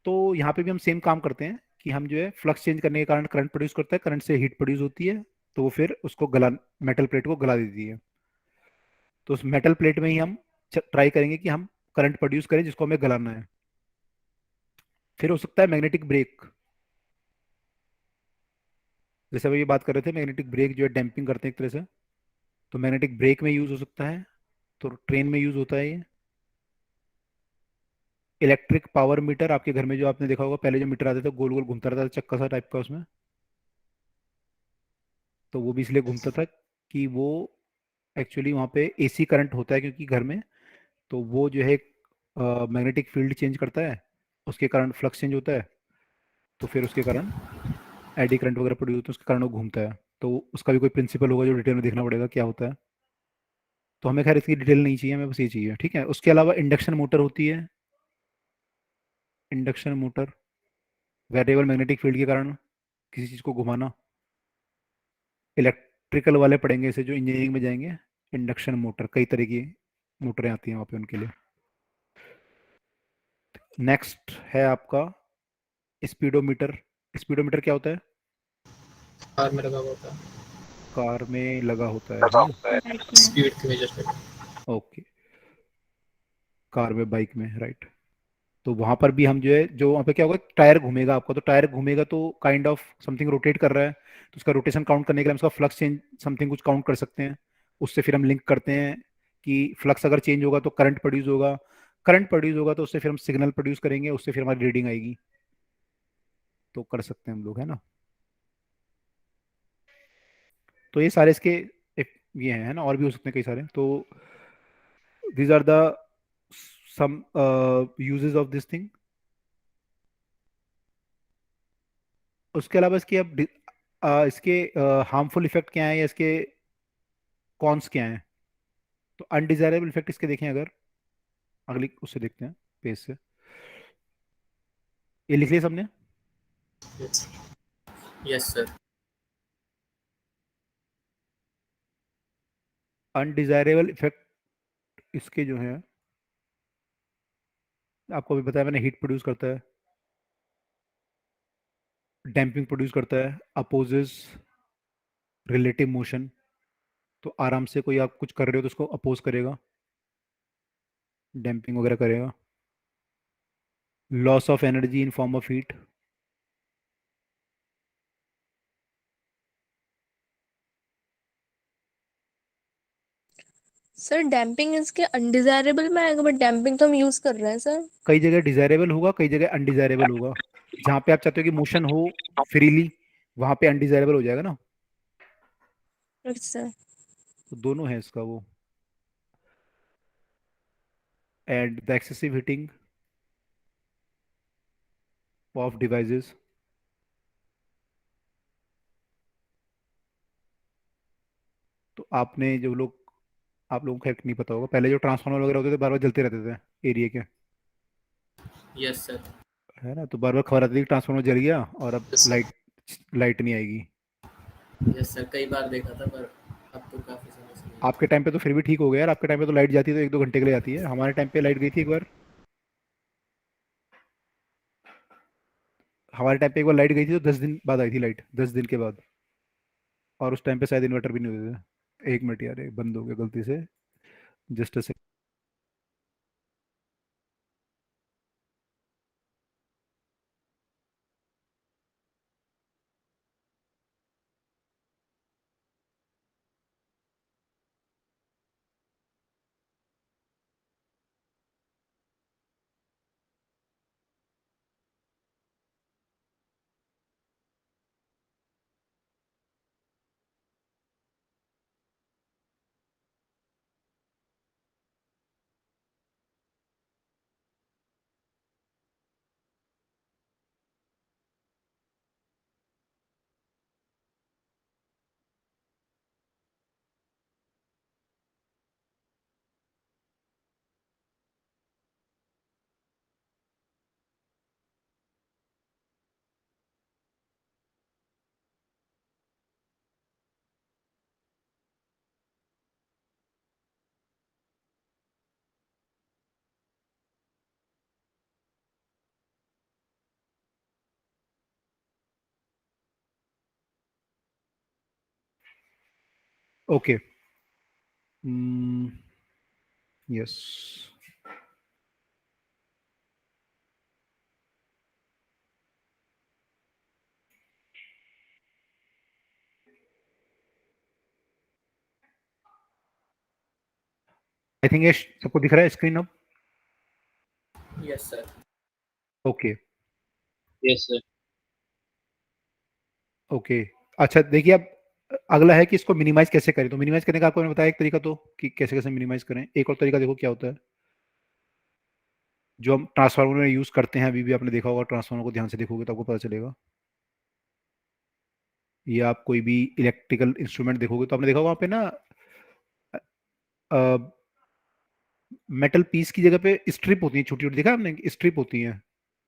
तो यहाँ पे भी हम सेम काम करते हैं कि हम जो है फ्लक्स चेंज करने के कारण करंट प्रोड्यूस करता है, करंट से हीट प्रोड्यूस होती है, तो वो फिर उसको गला, मेटल प्लेट को गला देती है। तो उस मेटल प्लेट में ही हम ट्राई करेंगे कि हम करंट प्रोड्यूस करें जिसको हमें गलाना है। फिर हो सकता है मैग्नेटिक ब्रेक, जैसे अभी ये बात कर रहे थे, मैग्नेटिक ब्रेक जो है डैम्पिंग करते हैं एक तरह से, तो मैग्नेटिक ब्रेक में यूज हो सकता है, तो ट्रेन में यूज होता है ये। इलेक्ट्रिक पावर मीटर, आपके घर में जो आपने देखा होगा पहले जो मीटर आते थे गोल गोल घूमता रहता था, चक्का सा टाइप का उसमें, तो वो भी इसलिए घूमता था कि वो एक्चुअली वहाँ पे एसी करंट होता है क्योंकि घर में, तो वो जो है मैग्नेटिक फील्ड चेंज करता है, उसके कारण फ्लक्स चेंज होता है, तो फिर उसके कारण एडी करंट वगैरह प्रोड्यूस होता है, उसके कारण वो घूमता है। तो उसका भी कोई प्रिंसिपल होगा जो डिटेल में देखना पड़ेगा क्या होता है, तो हमें खैर इसकी डिटेल नहीं चाहिए, हमें बस ये चाहिए, ठीक है। उसके अलावा इंडक्शन मोटर होती है, induction motor variable magnetic field के कारण किसी चीज़ को घुमाना, इलेक्ट्रिकल वाले पढ़ेंगे इसे जो इंजीनियरिंग में जाएंगे। इंडक्शन मोटर, कई तरह की मोटरें आती हैं वहाँ पे उनके लिए। नेक्स्ट है आपका स्पीडोमीटर। स्पीडोमीटर क्या होता है, कार में लगा हुआ होता है, कार में लगा होता है ना, स्पीड की मेजर करके। ओके, कार में, बाइक में, राइट। तो वहां पर भी हम जो है, जो वहां पे क्या होगा, टायर घूमेगा आपका, तो टायर घूमेगा तो काइंड ऑफ समथिंग रोटेट कर रहा है, तो उसका रोटेशन काउंट करने के लिए हम उसका फ्लक्स चेंज समथिंग कुछ काउंट कर सकते हैं। उससे फिर हम लिंक करते हैं कि फ्लक्स अगर चेंज होगा तो करंट प्रोड्यूस होगा, करंट प्रोड्यूस होगा तो उससे फिर हम सिग्नल प्रोड्यूस करेंगे, उससे फिर हमारी रीडिंग आएगी। तो कर सकते हैं हम लोग, है ना। तो ये सारे इसके एक ये हैं, है ना, और भी हो सकते हैं कई सारे। तो these are the some uses of this thing। उसके अलावा इसके अब इसके हार्मफुल इफेक्ट क्या है या इसके कॉन्स क्या हैं। तो अनडिजायरेबल इफेक्ट इसके देखें अगर, अगली उससे देखते हैं, पेज से। ये लिख लिया सबने। Yes sir. अनडिजायरेबल इफेक्ट इसके जो हैं, आपको अभी बताया मैंने, हीट प्रोड्यूस करता है, डैम्पिंग प्रोड्यूस करता है, अपोजेस रिलेटिव मोशन, तो आराम से कोई आप कुछ कर रहे हो तो उसको अपोज करेगा, डैम्पिंग वगैरह करेगा। Loss of energy in form of heat, sir damping इसके अनडिजायरेबल में आएगा, बट डैम्पिंग तो हम यूज कर रहे हैं सर। कई जगह डिजायरेबल होगा, कई जगह अनडिजायरेबल होगा। जहां पे आप चाहते हो कि मोशन हो फ्रीली, वहां पे अनडिजायरेबल हो जाएगा ना। सर तो दोनों है इसका वो। And the excessive heating of devices, तो आपने जो लोग, आप लोगों को खैर नहीं पता होगा, पहले जो ट्रांसफार्मर वगैरह होते थे बार बार जलते रहते थे एरिया के, यस सर। है ना। तो बार बार खबर आती थी कि ट्रांसफार्मर जल गया और अब Yes, sir. लाइट लाइट नहीं आएगी। यस सर, कई बार देखा था, पर अब तो काफी समय से नहीं। आपके टाइम पे तो फिर भी ठीक हो गया यार, आपके टाइम पे तो लाइट जाती है तो 1-2 घंटे के लिए जाती है। हमारे टाइम पे लाइट गई थी एक बार, हमारे टाइम पे एक बार लाइट गई थी तो 10 दिन बाद आई थी लाइट, 10 दिन के बाद। और उस टाइम पे शायद इन्वर्टर भी नहीं होते थे। 1 मिनट यार, ये बंद हो गया गलती से, just a okay. Yes, I think ये सबको दिख रहा है स्क्रीन अब। Yes sir. Okay yes sir. Okay. अच्छा देखिए, अब अगला है कि इसको मिनिमाइज कैसे करें। तो मिनिमाइज करने का आपको मैंने बताया एक तरीका, तो कि कैसे कैसे मिनिमाइज करें। एक और तरीका देखो क्या होता है, जो हम ट्रांसफार्मर में यूज करते हैं, अभी भी आपने देखा होगा, ट्रांसफार्मर को ध्यान से देखोगे तो आपको पता चलेगा। ये आप कोई भी इलेक्ट्रिकल इंस्ट्रूमेंट देखोगे तो आपने देखा होगा वहाँ पे ना, मेटल पीस की जगह पे स्ट्रिप होती है, छोटी छोटी, देखा आपने स्ट्रिप होती है,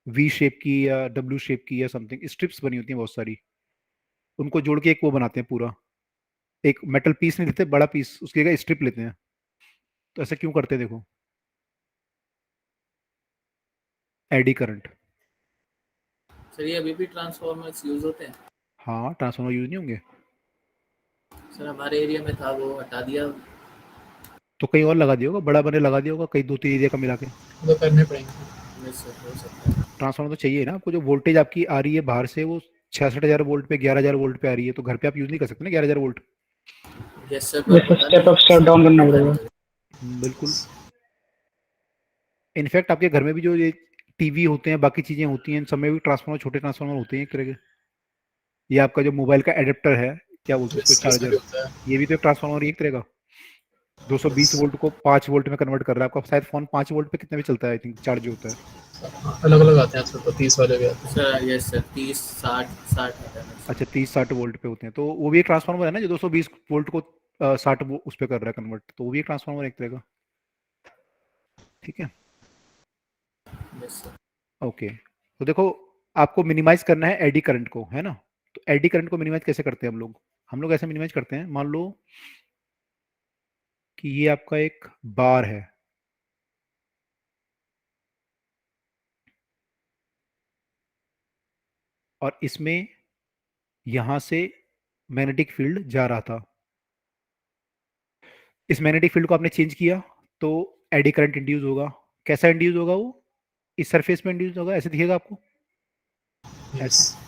वी शेप की या डब्ल्यू शेप की या समथिंग स्ट्रिप्स बनी होती हैं बहुत सारी। उनको जोड़ के एक वो बनाते हैं पूरा, एक मेटल पीस नहीं लेते बड़ा पीस, उसकी जगह स्ट्रिप लेते हैं। तो ऐसा क्यों करते हैं देखो, एडी करंट। सर ये अभी भी ट्रांसफॉर्मर्स यूज होते हैं? हाँ, ट्रांसफार्मर यूज नहीं होंगे। सर हमारे एरिया में था, वो हटा दिया। तो कहीं और लगा दिया होगा, बड़ा बने लगा दिया होगा कहीं 2-3 एरिया का मिला के। तो करने पड़ेंगे। यस सर, हो सकता है। ट्रांसफार्मर तो चाहिए ना आपको, जो वोल्टेज आपकी आ रही है बाहर से वो 66,000 वोल्ट पे 11,000 वोल्ट पे आ रही है, तो घर पे आप यूज नहीं कर सकते ना 11,000 वोल्ट। यस सर, जैसे स्टेप अप स्टेप डाउन करना पड़ेगा। बिल्कुल। इनफैक्ट आपके घर में भी जो ये टीवी होते हैं, बाकी चीजें होती हैं, इन सब में भी ट्रांसफार्मर, छोटे ट्रांसफार्मर होते हैं एक तरह के। ये आपका जो मोबाइल का एडेप्टर है, क्या बोलते हैं उसको, इसमें भी चार्जर, होता है। ये भी तो एक ट्रांसफार्मर ही एक तरह का। 220 वोल्ट को 5 वोल्ट में कन्वर्ट कर रहा है आपका। शायद फोन 5 वोल्ट पे कितने भी चलता है, आई थिंक, चार्ज होता है। अलग अलग आते हैं आजकल, तो 30 वाले भी आते हैं। सर यस सर, 30 60 60 आता है। अच्छा, 30-60 वोल्ट पे होते हैं, तो वो भी एक ट्रांसफार्मर है ना, जो 220 वोल्ट को 60 उस पे कर रहा है कन्वर्ट, तो वो भी एक ट्रांसफार्मर एक तरह का। ठीक है, यस सर। ओके। तो देखो, आपको मिनिमाइज करना है एडी करंट को, है ना। तो एडी करंट को मिनिमाइज कैसे करते हैं हम लोग ऐसे मिनिमाइज करते हैं, मान लो कि ये आपका एक बार है, और इसमें यहां से मैग्नेटिक फील्ड जा रहा था। इस मैग्नेटिक फील्ड को आपने चेंज किया तो एडी करंट इंड्यूस होगा। कैसा इंड्यूस होगा वो, इस सरफेस में इंड्यूस होगा, ऐसे दिखेगा आपको, यस। ऐसे,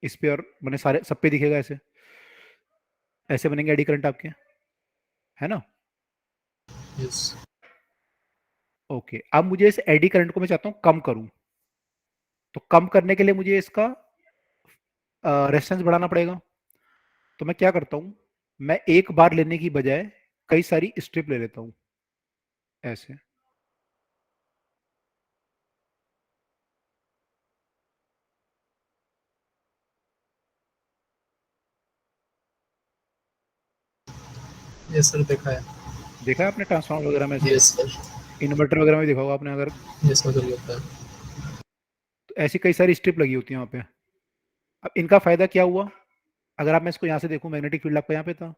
इस पे, और मैंने सारे सब पे दिखेगा ऐसे, ऐसे बनेंगे एडी करंट आपके, है ना। यस। ओके, अब मुझे इस एडी करंट को मैं चाहता हूं कम करूं, तो कम करने के लिए मुझे इसका रेजिस्टेंस बढ़ाना पड़ेगा। तो मैं क्या करता हूं, मैं एक बार लेने की बजाय कई सारी स्ट्रिप ले लेता हूं, ऐसे। यस सर, देखा है। देखा है आपने ट्रांसफार्मर वगैरह में ऐसे, यस सर। इन्वर्टर वगैरह में देखा होगा आपने अगर, यस मतलब होता है। तो ऐसी कई सारी स्ट्रिप लगी होती है वहां पे। अब इनका फायदा क्या हुआ, अगर आप, मैं इसको यहां से देखूं, मैग्नेटिक फील्ड आपका यहाँ पे था,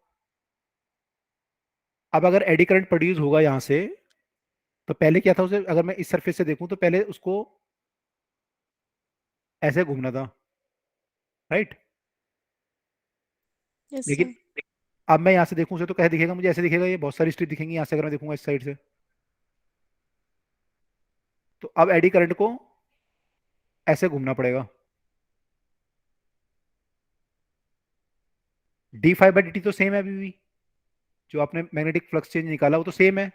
अब अगर एडी करंट प्रोड्यूस होगा यहाँ से, तो पहले क्या था, उसे अगर मैं इस सरफेस से देखूं तो पहले उसको ऐसे घूमना था, राइट। यस लेकिन सर। अब मैं यहाँ से देखूं उसे, तो कैसे दिखेगा मुझे, ऐसे दिखेगा, ये बहुत सारी स्ट्रिप दिखेंगी यहाँ से अगर मैं देखूंगा इस साइड से। तो अब एडी करंट को ऐसे घूमना पड़ेगा। D five by D T तो सेम है अभी भी, जो आपने मैग्नेटिक फ्लक्स चेंज निकाला वो तो सेम है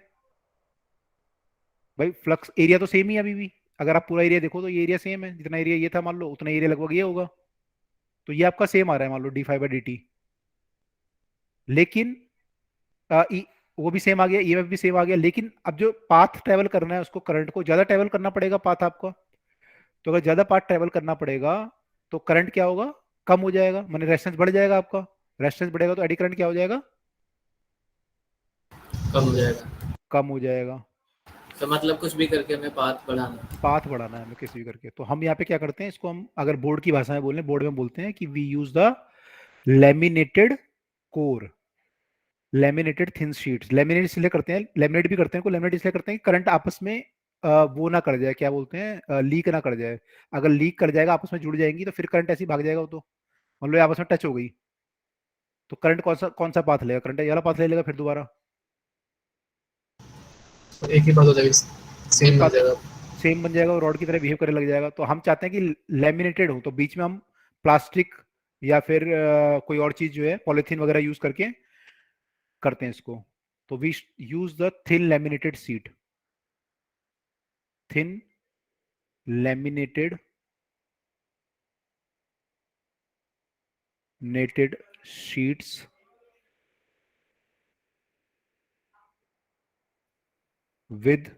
भाई, फ्लक्स एरिया तो सेम ही है अभी भी। अगर आप पूरा एरिया देखो तो ये एरिया सेम है, जितना एरिया ये था मान लो, उतना एरिया लगभग ये होगा। तो ये आपका सेम आ रहा है मान लो, D five by D T. लेकिन वो भी सेम आ गया, ईएमएफ भी सेम आ गया, लेकिन अब जो पाथ ट्रेवल करना है उसको, करंट को ज्यादा ट्रेवल करना पड़ेगा पाथ आपका। तो अगर ज्यादा पाथ ट्रेवल करना पड़ेगा तो करंट क्या होगा, कम हो जाएगा, माने रेजिस्टेंस बढ़ जाएगा आपका। रेजिस्टेंस बढ़ेगा तो एडी करंट क्या हो जाएगा, कम हो जाएगा। कम हो जाएगा। तो मतलब कुछ भी करके हमें पाथ बढ़ाना है। पाथ बढ़ाना है हमें किसी भी करके, तो हम यहाँ पे क्या करते हैं, इसको हम अगर बोर्ड की भाषा में बोलें, बोर्ड में बोलते हैं कि we use the laminated core, laminated thin sheets. Laminate इसलिए करते हैं, लेमिनेट भी करते हैं को, लेमिनेट इसलिए करते हैं कि करंट आपस में वो ना कर जाए, क्या बोलते हैं, लीक ना कर जाए। अगर लीक कर जाएगा, आपस में जुड़ जाएंगी, तो फिर करंट ऐसे ही भाग जाएगा वो, तो मान लो ये आपस में टच हो गई, तो करंट कौन सा पाथ लेगा, करंट ये वाला पाथ ले लेगा फिर दोबारा, तो एक ही बात हो जाएगी, एक सेम हो पाथ जाएगा। सेम बन जाएगा और रॉड की तरह बिहेव करने लग जाएगा। तो हम चाहते हैं कि लेमिनेटेड हो, तो बीच में हम प्लास्टिक या फिर कोई और चीज जो है पॉलिथीन वगैरह यूज करके करते हैं इसको। तो we use the thin laminated sheet, thin laminated नेटेड sheets with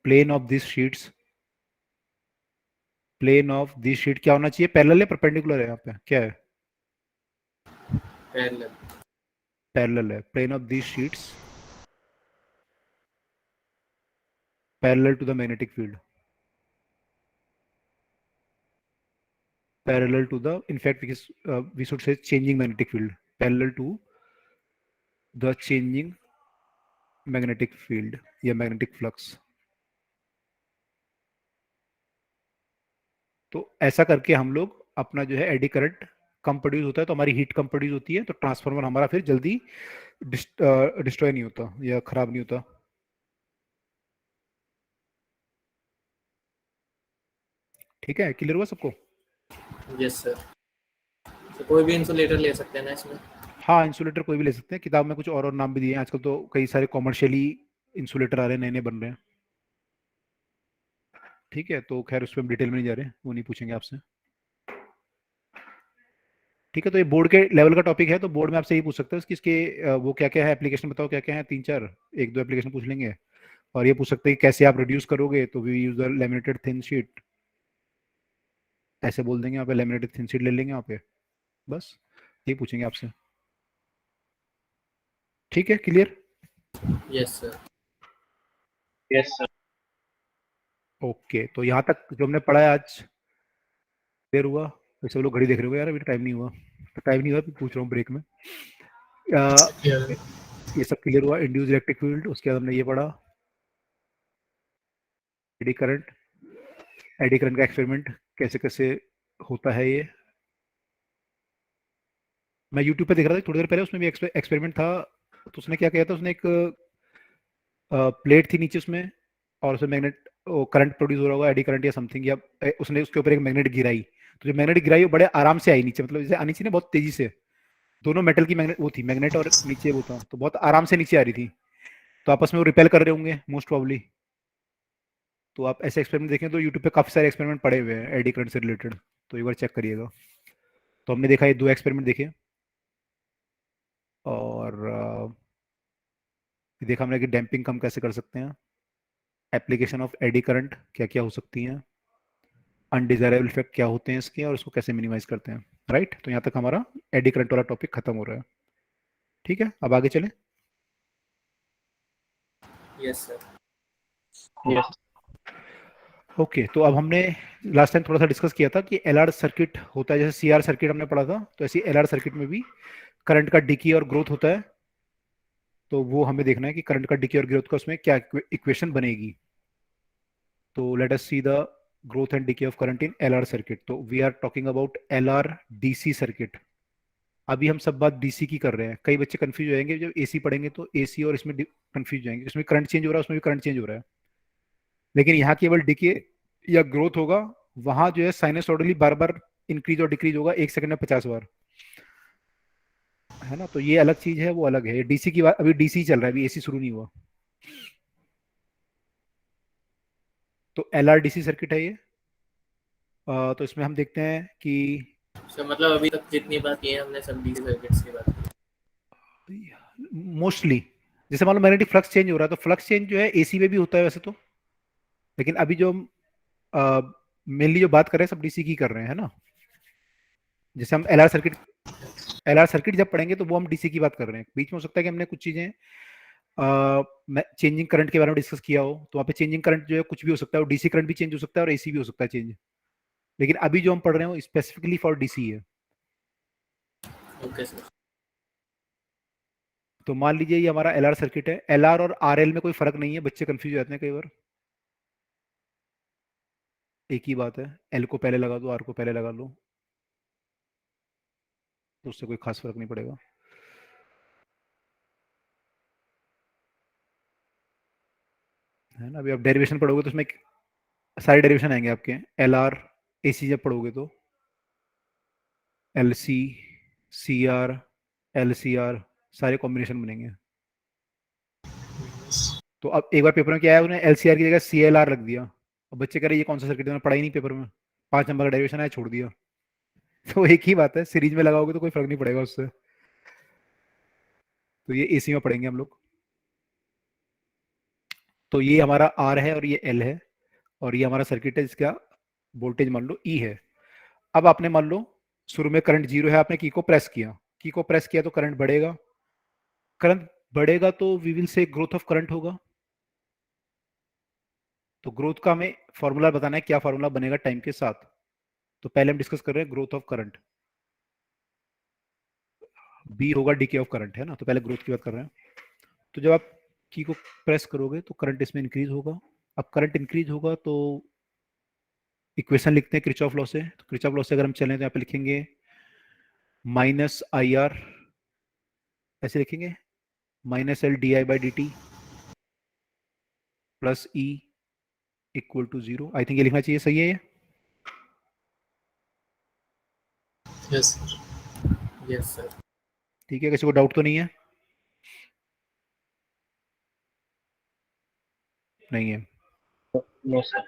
plane of these sheets, plane of this sheet क्या होना चाहिए, पैरेलल है परपेंडिकुलर है, यहाँ पे क्या है, पैरेलल। पैरेलल है। Plane of this sheets parallel to the magnetic field, parallel to the, in fact we should say changing magnetic field, parallel to the changing magnetic field या magnetic flux। तो ऐसा करके हम लोग अपना जो है एडी करंट कम प्रोड्यूस होता है तो हमारी हीट कम प्रोड्यूस होती है, तो ट्रांसफार्मर हमारा फिर जल्दी डिस्ट्रॉय नहीं होता या खराब नहीं होता। ठीक है, क्लियर हुआ सबको? Yes sir. तो कोई भी इंसुलेटर ले सकते हैं ना इसमें? हाँ, इंसुलेटर कोई भी ले सकते हैं, किताब में कुछ और नाम भी दिए हैं, आजकल तो कई सारे कॉमर्शियली इंसुलेटर आ रहे हैं, नए नए बन रहे हैं। ठीक है, तो खैर उस पर हम डिटेल में नहीं जा रहे हैं, वो नहीं पूछेंगे आपसे। ठीक है, तो ये बोर्ड के लेवल का टॉपिक है, तो बोर्ड में आपसे यही पूछ सकते हैं कि इसके वो क्या क्या है, एप्लीकेशन बताओ क्या क्या है, 3-4 1-2 एप्लीकेशन पूछ लेंगे। और ये पूछ सकते हैं कि कैसे आप रिड्यूस करोगे, तो we use the laminated thin sheet, ऐसे बोल देंगे यहाँ पे, लैमिनेटेड थिन शीट ले लेंगे यहाँ पे, बस यही पूछेंगे आपसे। ठीक है, clear? Yes sir. Yes sir. Okay, तो यहाँ तक जो हमने पढ़ा है आज क्लियर हुआ? तो सब लोग घड़ी देख रहे हो यार, अभी टाइम नहीं हुआ, तो टाइम नहीं हुआ तो पूछ रहा हूँ ब्रेक में। ये सब क्लियर हुआ, इंड्यूस इलेक्ट्रिक फील्ड, उसके बाद हमने ये पढ़ा एडी करंट, एडी करंट का एक्सपेरिमेंट कैसे कैसे होता है। ये मैं यूट्यूब पे देख रहा था थोड़ी देर पहले, उसमें भी एक्सपेरिमेंट था, तो उसने क्या किया था, उसने एक प्लेट थी नीचे उसमें, और उसमें मैग्नेट करंट प्रोड्यूस हो रहा होगा, एडी करंट या समथिंग, या उसने उसके ऊपर एक मैग्नेट गिराई, तो जो मैग्नेट गिराई वो बड़े आराम से आई नीचे, मतलब जैसे आनी चाहिए ना बहुत तेजी से, दोनों मेटल की मैग्नेट वो थी, मैग्नेट और नीचे वो था, तो बहुत आराम से नीचे आ रही थी, तो आपस में वो रिपेल कर रहे होंगे मोस्ट प्रॉब्ली। तो आप ऐसे एक्सपेरिमेंट देखें तो यूट्यूब पे काफी सारे एक्सपेरिमेंट पड़े हुए हैं एडी करंट से रिलेटेड, तो एक बार चेक करिएगा। तो हमने देखा ये 2 एक्सपेरिमेंट देखे, और देखा हमने कि डैम्पिंग कम कैसे कर सकते हैं, एप्लीकेशन ऑफ एडी करंट क्या क्या हो सकती हैं, अनडिजायरेबल इफेक्ट क्या होते हैं इसके, और उसको कैसे मिनिमाइज करते हैं। राइट, तो यहाँ तक हमारा एडी करंट वाला टॉपिक खत्म हो रहा है। ठीक है, अब आगे चलें। Yes sir. यस। ओके, तो अब हमने लास्ट टाइम थोड़ा सा डिस्कस किया था कि एलआर सर्किट होता है, जैसे सीआर सर्किट हमने पढ़ा था, तो ऐसी एलआर सर्किट में भी करंट का डिकी और ग्रोथ होता है, तो वो हमें देखना है कि करंट का डिकी और ग्रोथ का उसमें क्या इक्वेशन बनेगी। तो let us see the growth and decay of current in LR circuit. तो we are talking about LR DC circuit. अभी हम सब बात डीसी की कर रहे हैं, कई बच्चे कंफ्यूज हो जाएंगे जब एसी पढ़ेंगे, तो एसी और इसमें कंफ्यूज हो जाएंगे, इसमें करंट चेंज हो रहा है उसमें भी करंट चेंज हो रहा है, लेकिन यहाँ केवल डिके या ग्रोथ होगा, वहां जो है साइनसॉइडली बार बार इंक्रीज और डिक्रीज होगा, 1 सेकंड में 50 बार, है ना। तो ये अलग चीज है, वो अलग है, डीसी की बात, अभी डीसी चल रहा है, अभी एसी शुरू नहीं हुआ। तो एलआरडीसी सर्किट है ये। तो इसमें हम देखते हैं कि सर मतलब अभी तक जितनी बात की है हमने सब डीसी सर्किट्स की बात की। मोस्टली जैसे मान लो मैग्नेटिक फ्लक्स चेंज हो रहा है, तो फ्लक्स चेंज जो है एसी में भी होता है वैसे तो, लेकिन अभी जो मेनली जो बात कर रहे हैं सब डीसी की कर रहे हैं, है ना। जैसे हम एलआर सर्किट जब पढ़ेंगे तो वो हम डीसी की बात कर रहे हैं, बीच में हो सकता है कि हमने कुछ चीजें चेंजिंग करंट के बारे में डिस्कस किया हो, तो वहाँ पे चेंजिंग करंट जो है कुछ भी हो सकता है, और डीसी करंट भी चेंज हो सकता है और एसी भी हो सकता है चेंज, लेकिन अभी जो हम पढ़ रहे हैं वो स्पेसिफिकली फॉर डीसी है। Okay sir. तो मान लीजिए ये हमारा एलआर सर्किट है, एलआर और आरएल में कोई फर्क नहीं है, बच्चे कंफ्यूज हो जाते हैं कई बार, एक ही बात है, एल को पहले लगा दो, आर को पहले लगा लो, तो उससे कोई खास फर्क नहीं पड़ेगा। है ना, अभी आप डेरिवेशन पढ़ोगे तो उसमें सारे डेरिवेशन आएंगे आपके, एल आर एसी जब पढ़ोगे तो L C C R L C R सारे कॉम्बिनेशन बनेंगे। तो अब एक बार पेपर में क्या आया, उन्होंने एल सी आर की जगह सी एल आर रख दिया, अब बच्चे कह रहे ये कौन सा सर्किट है, पढ़ा ही नहीं पेपर में, 5 नंबर का डेरिवेशन आया छोड़ दिया। तो एक ही बात है, सीरीज में लगाओगे तो कोई फर्क नहीं पड़ेगा उससे। तो ये एसी में पढ़ेंगे हम लोग। तो ये हमारा आर है और ये एल है, और ये हमारा सर्किट है जिसका वोल्टेज मान लो ई है। अब आपने मान लो शुरू में करंट 0 है, आपने की को प्रेस किया, की को प्रेस किया तो करंट बढ़ेगा, करंट बढ़ेगा तो we will say growth of current होगा। तो ग्रोथ का हमें फॉर्मूला बताना है, क्या फॉर्मूला बनेगा टाइम के साथ। तो पहले हम डिस्कस कर रहे हैं ग्रोथ ऑफ करंट, बी होगा डीके ऑफ करंट, है ना, तो पहले ग्रोथ की बात कर रहे हैं। तो जब आप की को प्रेस करोगे तो करंट इसमें इंक्रीज होगा, अब करंट इंक्रीज होगा तो इक्वेशन लिखते हैं किरचॉफ लॉ से। तो किरचॉफ लॉ से अगर हम चलें तो यहाँ पे लिखेंगे माइनस आई आर, ऐसे लिखेंगे, minus L D I by D t plus E equal to 0। I think ये लिखना चाहिए, सही है ये? Yes yes sir. ठीक है, किसी को डाउट तो नहीं है? नहीं है, नो सर।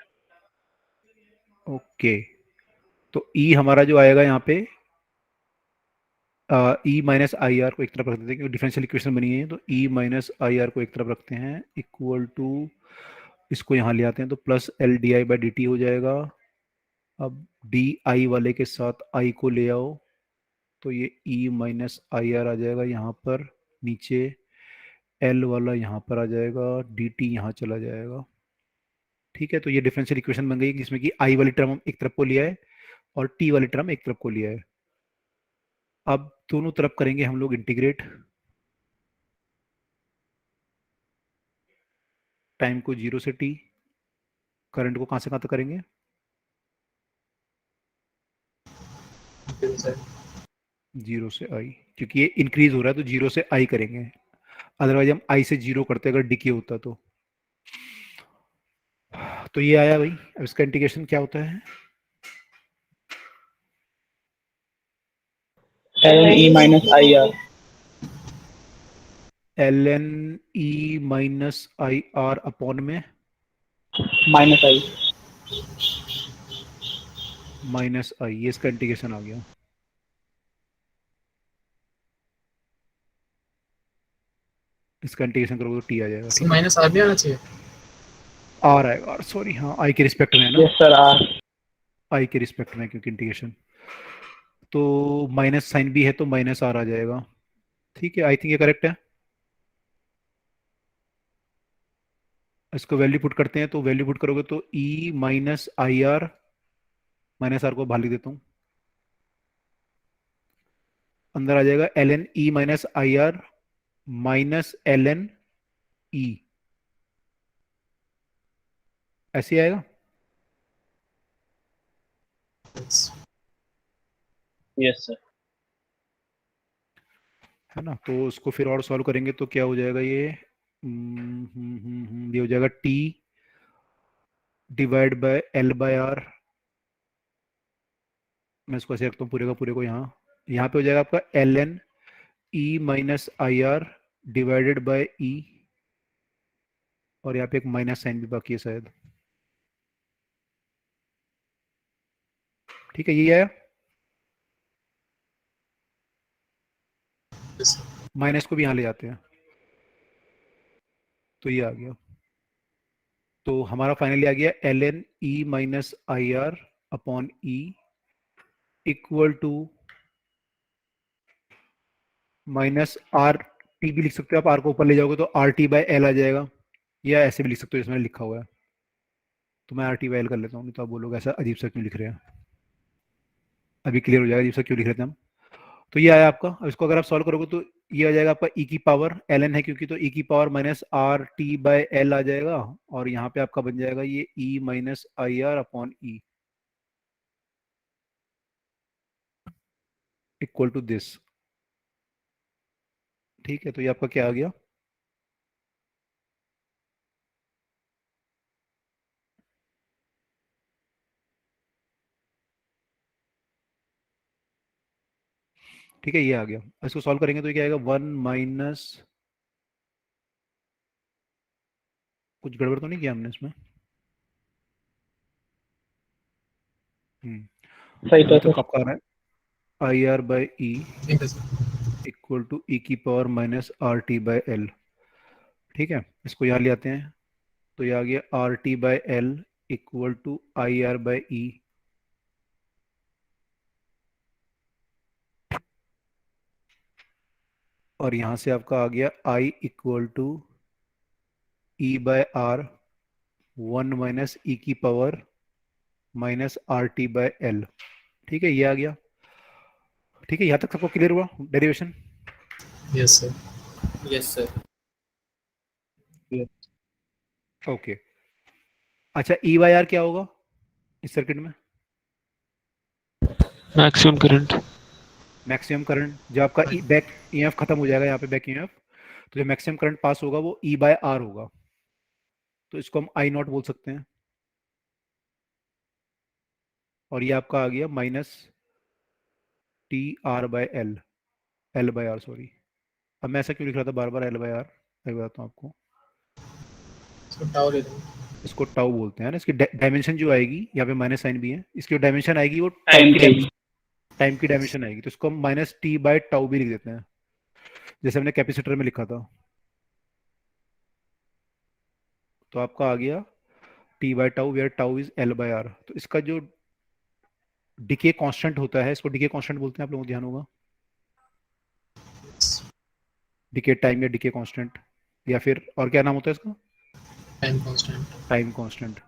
ओके। तो ई हमारा जो आएगा यहाँ पे, ई माइनस आई आर को एक तरफ रख देते हैं क्योंकि डिफरेंशियल इक्वेशन बनी है। तो ई माइनस आई आर को एक तरफ रखते हैं, इक्वल टू, इसको यहाँ ले आते हैं तो plus L D I by D T हो जाएगा। अब डी आई वाले के साथ आई को ले आओ तो ये ई माइनस आई आर आ जाएगा यहाँ पर, नीचे एल वाला यहाँ पर आ जाएगा, डी टी यहाँ चला जाएगा। ठीक है, तो ये डिफरेंशियल इक्वेशन बन गई जिसमें कि आई वाली टर्म एक तरफ को लिया है और टी वाली टर्म एक तरफ को लिया है। अब दोनों तरफ करेंगे हम लोग इंटीग्रेट, टाइम को 0 से टी, करंट को कहाँ से कहाँ तक करेंगे? सर। 0 से आई, क्योंकि ये इंक्रीज हो रहा है तो 0 से आई करेंगे, अदरवाइज हम आई से 0 करते अगर डिके होता तो ये आया भाई। अब इसका इंटीग्रेशन क्या होता है? ln e minus I R, l N E minus I R upon में माइनस आई। माइनस आई, ये इसका इंटीग्रेशन आ गया। इसका इंटीग्रेशन करोगे तो टी आ जाएगा। इसमें माइनस आर भी आना चाहिए। आर आएगा, सॉरी, हाँ, आई के रिस्पेक्ट में है ना, यस सर, आर। आई के रिस्पेक्ट में, क्योंकि इंटीग्रेशन तो माइनस साइन भी है तो माइनस आर आ जाएगा। ठीक है, आई थिंक ये करेक्ट है। इसको वैल्यू पुट करते हैं, तो वैल्यू पुट करोगे तो E minus I R, minus R को बाहर लिख देता हूं, अंदर आ जाएगा L N E minus I R minus L N E, ऐसे ही आएगा। Yes sir. है ना, तो उसको फिर और सॉल्व करेंगे तो क्या हो जाएगा ये, ये हो जाएगा t divide by L by R. मैं इसको ऐसे रखता हूँ पूरे का पूरे को, यहाँ पे हो जाएगा आपका L N E minus I R divided by E, और यहाँ पे एक माइनस साइन भी बाकी है शायद। ठीक है, ये आया। माइनस को भी यहाँ ले जाते हैं तो ये आ गया। तो हमारा फाइनली आ गया l N E minus I R upon E equal to minus R t भी लिख सकते हो आप, आर को ऊपर ले जाओगे तो आर टी बाई एल आ जाएगा, या ऐसे भी लिख सकते हो जिसमें लिखा हुआ है। तो मैं आर टी बाई एल कर लेता हूँ, नहीं तो आप बोलोगे ऐसा अजीब सा क्यों लिख रहे हैं। अभी क्लियर हो जाएगा अजीब सा क्यों लिख रहे थे हम। तो ये आया आपका। अब इसको अगर आप सॉल्व करोगे तो ये आ जाएगा आपका ई की पावर, एल एन है क्योंकि, तो ई की power minus R T by L आ जाएगा, और यहाँ पे आपका बन जाएगा ये E minus I R upon E equal to this. ठीक है, तो ये आपका क्या आ गया, ठीक है, ये आ गया। इसको सॉल्व करेंगे तो ये क्या आएगा, 1 माइनस, कुछ गड़बड़ तो नहीं किया हमने इसमें? सही अभी तो तक आपका आ रहा है आई आर बाई ई ठीक है सर। इक्वल टू ई की power minus R T by L. ठीक है, इसको यहाँ ले आते हैं तो ये आ गया R T by L equal to I R by E, और यहाँ से आपका आ गया I equal to E by R 1 minus E की power minus R T by L. ठीक है, ये आ गया। ठीक है, यहाँ तक सबको क्लियर हुआ derivation? Yes sir. Yes sir. Okay, अच्छा ई बाय आर क्या होगा इस सर्किट में? Maximum current. मैक्सिमम करंट जब आपका बैक ईएमएफ खत्म हो जाएगा यहाँ पे बैक ईएमएफ, तो जो मैक्सिमम करंट पास होगा वो ई बाय आर होगा, तो इसको हम आई नॉट बोल सकते हैं। और ये आपका आ गया minus t R by L, L by R sorry, अब मैं ऐसा क्यों लिख रहा था बार बार एल बाय आर, मैं बताता हूँ आपको। इसको टाउ ले दो। इसको टाउ बोलते हैं ना, इसकी डायमेंशन जो आएगी, यहाँ पे माइनस साइन भी है, इसकी जो डायमेंशन आएगी वो टाइम की टाइम की डायमेंशन आएगी, तो इसको हम माइनस टी बाय टाउ भी लिख देते हैं, जैसे हमने कैपेसिटर में लिखा था। तो आपका आ गया t by tau where tau is L by R. तो इसका जो डिके कांस्टेंट होता है, इसको डिके कांस्टेंट बोलते हैं, आप लोगों को ध्यान होगा, डिके टाइम या डिके कांस्टेंट, या फिर और क्या नाम होता है इसका, टाइम कांस्टेंट। Time constant.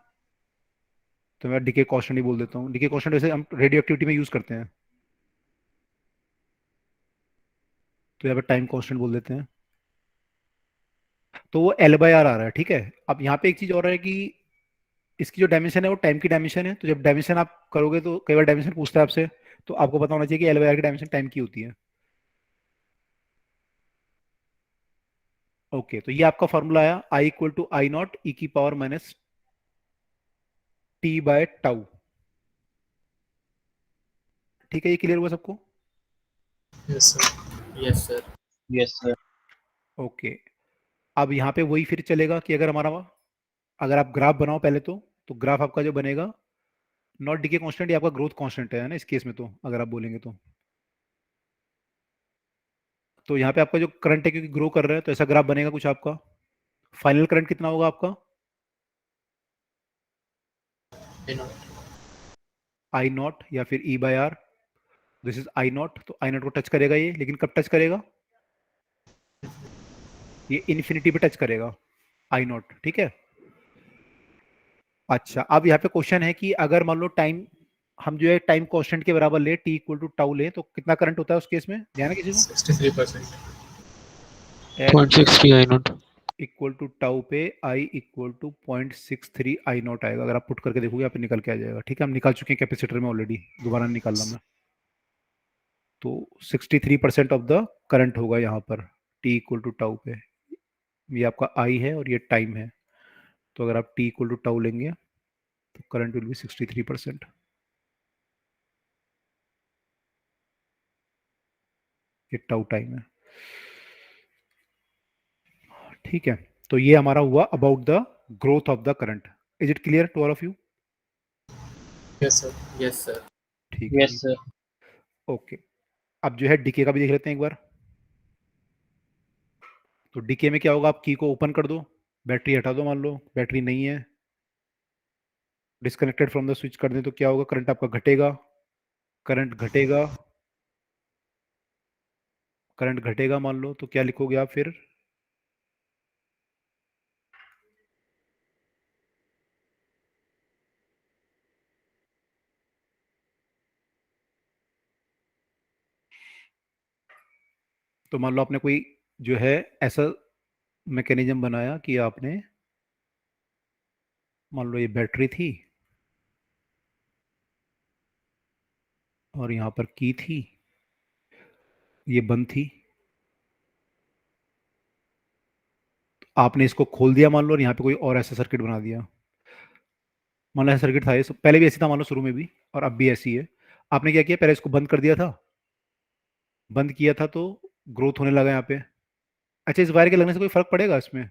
तो मैं डिके कांस्टेंट ही बोल देता हूँ। डिके कांस्टेंट वैसे हम रेडियो एक्टिविटी में यूज करते हैं, तो यहाँ पे टाइम कांस्टेंट बोल देते हैं। तो वो एल बाय आर आ रहा है, ठीक है। अब यहाँ पे एक चीज और है कि इसकी जो डायमेंशन है वो टाइम की डायमेंशन है, तो जब डायमेंशन आप करोगे तो कई बार डायमेंशन पूछता है आपसे, तो आपको पता होना चाहिए कि एल बाय आर की डायमेंशन टाइम की होती है। ओके, तो ये आपका फॉर्मूला आया, I equal to I naught E की power minus t by tau. ठीक है, ये क्लियर हुआ सबको? Yes sir. Yes sir. Yes sir. Okay, अब यहाँ पे वही फिर चलेगा कि अगर आप ग्राफ बनाओ पहले तो ग्राफ आपका जो बनेगा नॉट डीके कांस्टेंट, ये आपका ग्रोथ कांस्टेंट है ना इस केस में, तो अगर आप बोलेंगे तो यहाँ पे आपका जो करंट है क्योंकि ग्रो कर रहा है, तो ऐसा ग्राफ बनेगा कुछ आपका। फाइनल करंट कितना होगा आपका, आई नॉट या फिर E by R, this is I naught, तो आई नॉट को टच करेगा ये, लेकिन कब टच करेगा, ये इन्फिनिटी पे टच करेगा आई नॉट, ठीक है। अच्छा, अब यहाँ पे क्वेश्चन है कि अगर मान लो टाइम हम जो है टाइम कांस्टेंट के बराबर ले, टी इक्वल टू टाउ ले, तो कितना करंट होता है उस केस में, ध्यान है किसी को? 63%। 0.63 आई नॉट इक्वल टू टाउ पे आई इक्वल टू 0.63 आई नॉट आएगा, अगर आप पुट करके देखोगे यहाँ पे निकल के आ जाएगा, ठीक है। हम निकाल चुके हैं कैपेसिटर में ऑलरेडी, दोबारा निकालना मैं। तो 63% ऑफ द करंट होगा यहाँ पर टी इक्वल टू टाउ पे, ये आपका आई है और ये टाइम है, तो अगर आप टी इक्वल टू टाउ लेंगे तो करंट विल बी 63%, ये टाउ टाइम है, ठीक है। तो ये हमारा हुआ about the growth of the current. Is it clear to all of you? Yes sir. Yes sir. ठीक है, यस सर। ओके। अब जो है डीके का भी देख लेते हैं एक बार। तो डीके में क्या होगा, आप की को ओपन कर दो, बैटरी हटा दो, मान लो बैटरी नहीं है, डिस्कनेक्टेड फ्रॉम द स्विच कर दें, तो क्या होगा, करंट आपका घटेगा, करंट घटेगा, करंट घटेगा मान लो, तो क्या लिखोगे आप फिर, तो मान लो आपने कोई जो है ऐसा मैकेनिज्म बनाया कि आपने मान लो ये बैटरी थी और यहाँ पर की थी, ये बंद थी, आपने इसको खोल दिया मान लो, और यहाँ पे कोई और ऐसा सर्किट बना दिया, मान लो ऐसा सर्किट था ये, पहले भी ऐसी था मान लो शुरू में भी, और अब भी ऐसी है। आपने क्या किया, पहले इसको बंद कर दिया था, बंद किया था तो ग्रोथ होने लगा यहाँ पे। अच्छा, इस वायर के लगने से कोई फर्क पड़ेगा इसमें,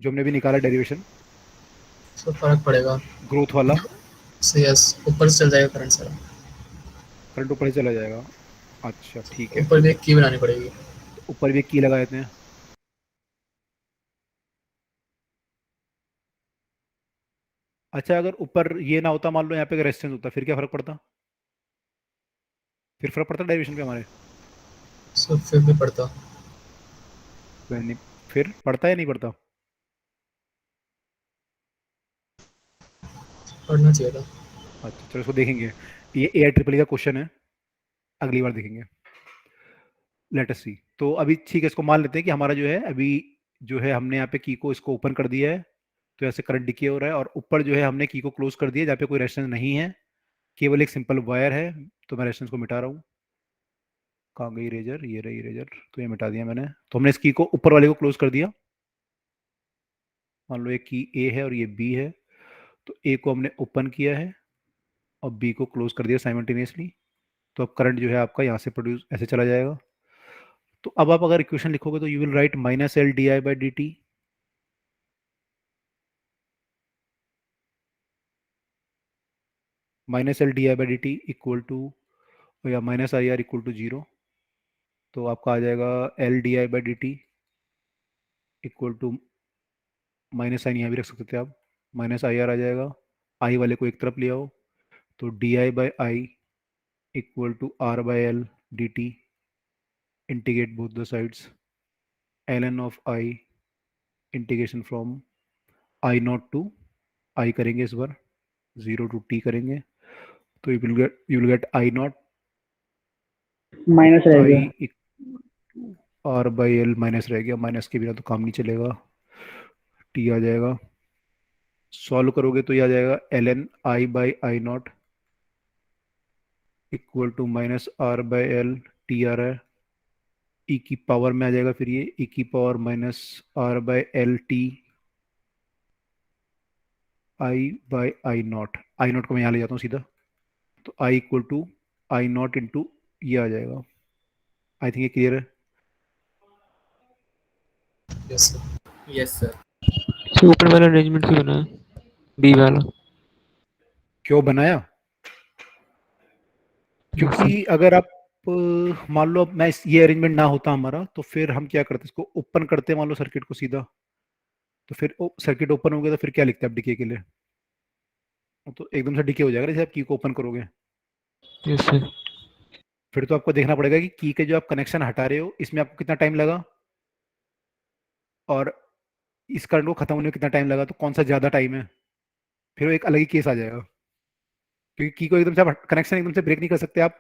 जो हमने भी निकाला डेरिवेशन, तो फर्क पड़ेगा ग्रोथ वाला, से, यस, ऊपर से चल जाएगा करंट सारा, करंट ऊपर से चला जाएगा। अच्छा ठीक है, ऊपर भी एक की बनानी पड़ेगी। तो ऊपर भी एक की लगा देते हैं। अच्छा, अगर ऊपर ये ना होता, मान लो यहाँ पे रेजिस्टेंस होता, फिर क्या फर्क पड़ता, फिर फर्क पड़ता डेरिवेशन पे हमारे? सो फिर भी पड़ता। नहीं, फिर पड़ता या नहीं पड़ता? पढ़ना चाहिए था। अच्छा चलो इसको देखेंगे, ये AIEEE का क्वेश्चन है, अगली बार देखेंगे, लेट अस सी। तो अभी ठीक है, इसको मान लेते हैं कि हमारा जो है अभी जो है हमने यहाँ पे की को इसको ओपन कर दिया है, तो ऐसे करंट डिके हो रहा है, और ऊपर जो है हमने की को क्लोज कर दिया जहाँ पे कोई रेजिस्टेंस नहीं है, केवल एक सिंपल वायर है, तो मैं रेजिस्टेंस को मिटा रहा हूँ। कहाँ गई इरेजर? ये रही इरेजर, तो ये मिटा दिया मैंने। तो हमने इस की को ऊपर वाले को क्लोज कर दिया। मान लो एक की ए है और ये बी है, तो ए को हमने ओपन किया है और बी को क्लोज कर दिया साइमल्टेनियसली। तो अब करंट जो है आपका यहाँ से प्रोड्यूस ऐसे चला जाएगा। तो अब आप अगर इक्वेशन लिखोगे तो you will write minus L D I by D T, minus L D I by D T equal to, या minus I R equal to 0। तो आपका आ जाएगा L D I by D T equal to, minus sign यहाँ भी रख सकते थे आप, माइनस आई आर आ जाएगा। आई वाले को एक तरफ ले आओ, तो D I by I equal to R by L D T, integrate both the sides, L N of I integration from I not to I करेंगे इस बार, 0 टू टी करेंगे, तो you will get I not minus रह गया। I R by L minus रह गया, minus के बिना तो काम नहीं चलेगा, टी आ जाएगा। सॉल्व करोगे तो ये आ जाएगा L N I by I not equal to minus R by L, T आ रहा है, ई की पावर में आ जाएगा फिर ये ई की power minus R by L T I by I not को मैं यहाँ ले जाता हूँ सीधा, तो I equal to I not into ये आ जाएगा। आई थिंक ये क्लियर है। Yes sir. Yes sir. तो ऊपर वाला अरेंजमेंट क्यों बना है, बी वाला? क्यों बनाया? क्योंकि अगर आप मान लो मैं ये अरेंजमेंट ना होता हमारा, तो फिर हम क्या करते, इसको ओपन करते मान लो सर्किट को सीधा, तो फिर सर्किट ओपन हो गया तो फिर क्या लिखते हैं आप डिके के लिए? तो एकदम से डिके हो जाएगा जैसे आप की को ओपन करोगे। Yes sir. फिर तो आपको देखना पड़ेगा कि की के जो आप कनेक्शन हटा रहे हो इसमें आपको कितना टाइम लगा और इस करंट को खत्म होने में कितना टाइम लगा, तो कौन सा ज्यादा टाइम है, फिर वो एक अलग ही केस आ जाएगा। क्योंकि की को एकदम से आप कनेक्शन एकदम से ब्रेक नहीं कर सकते आप,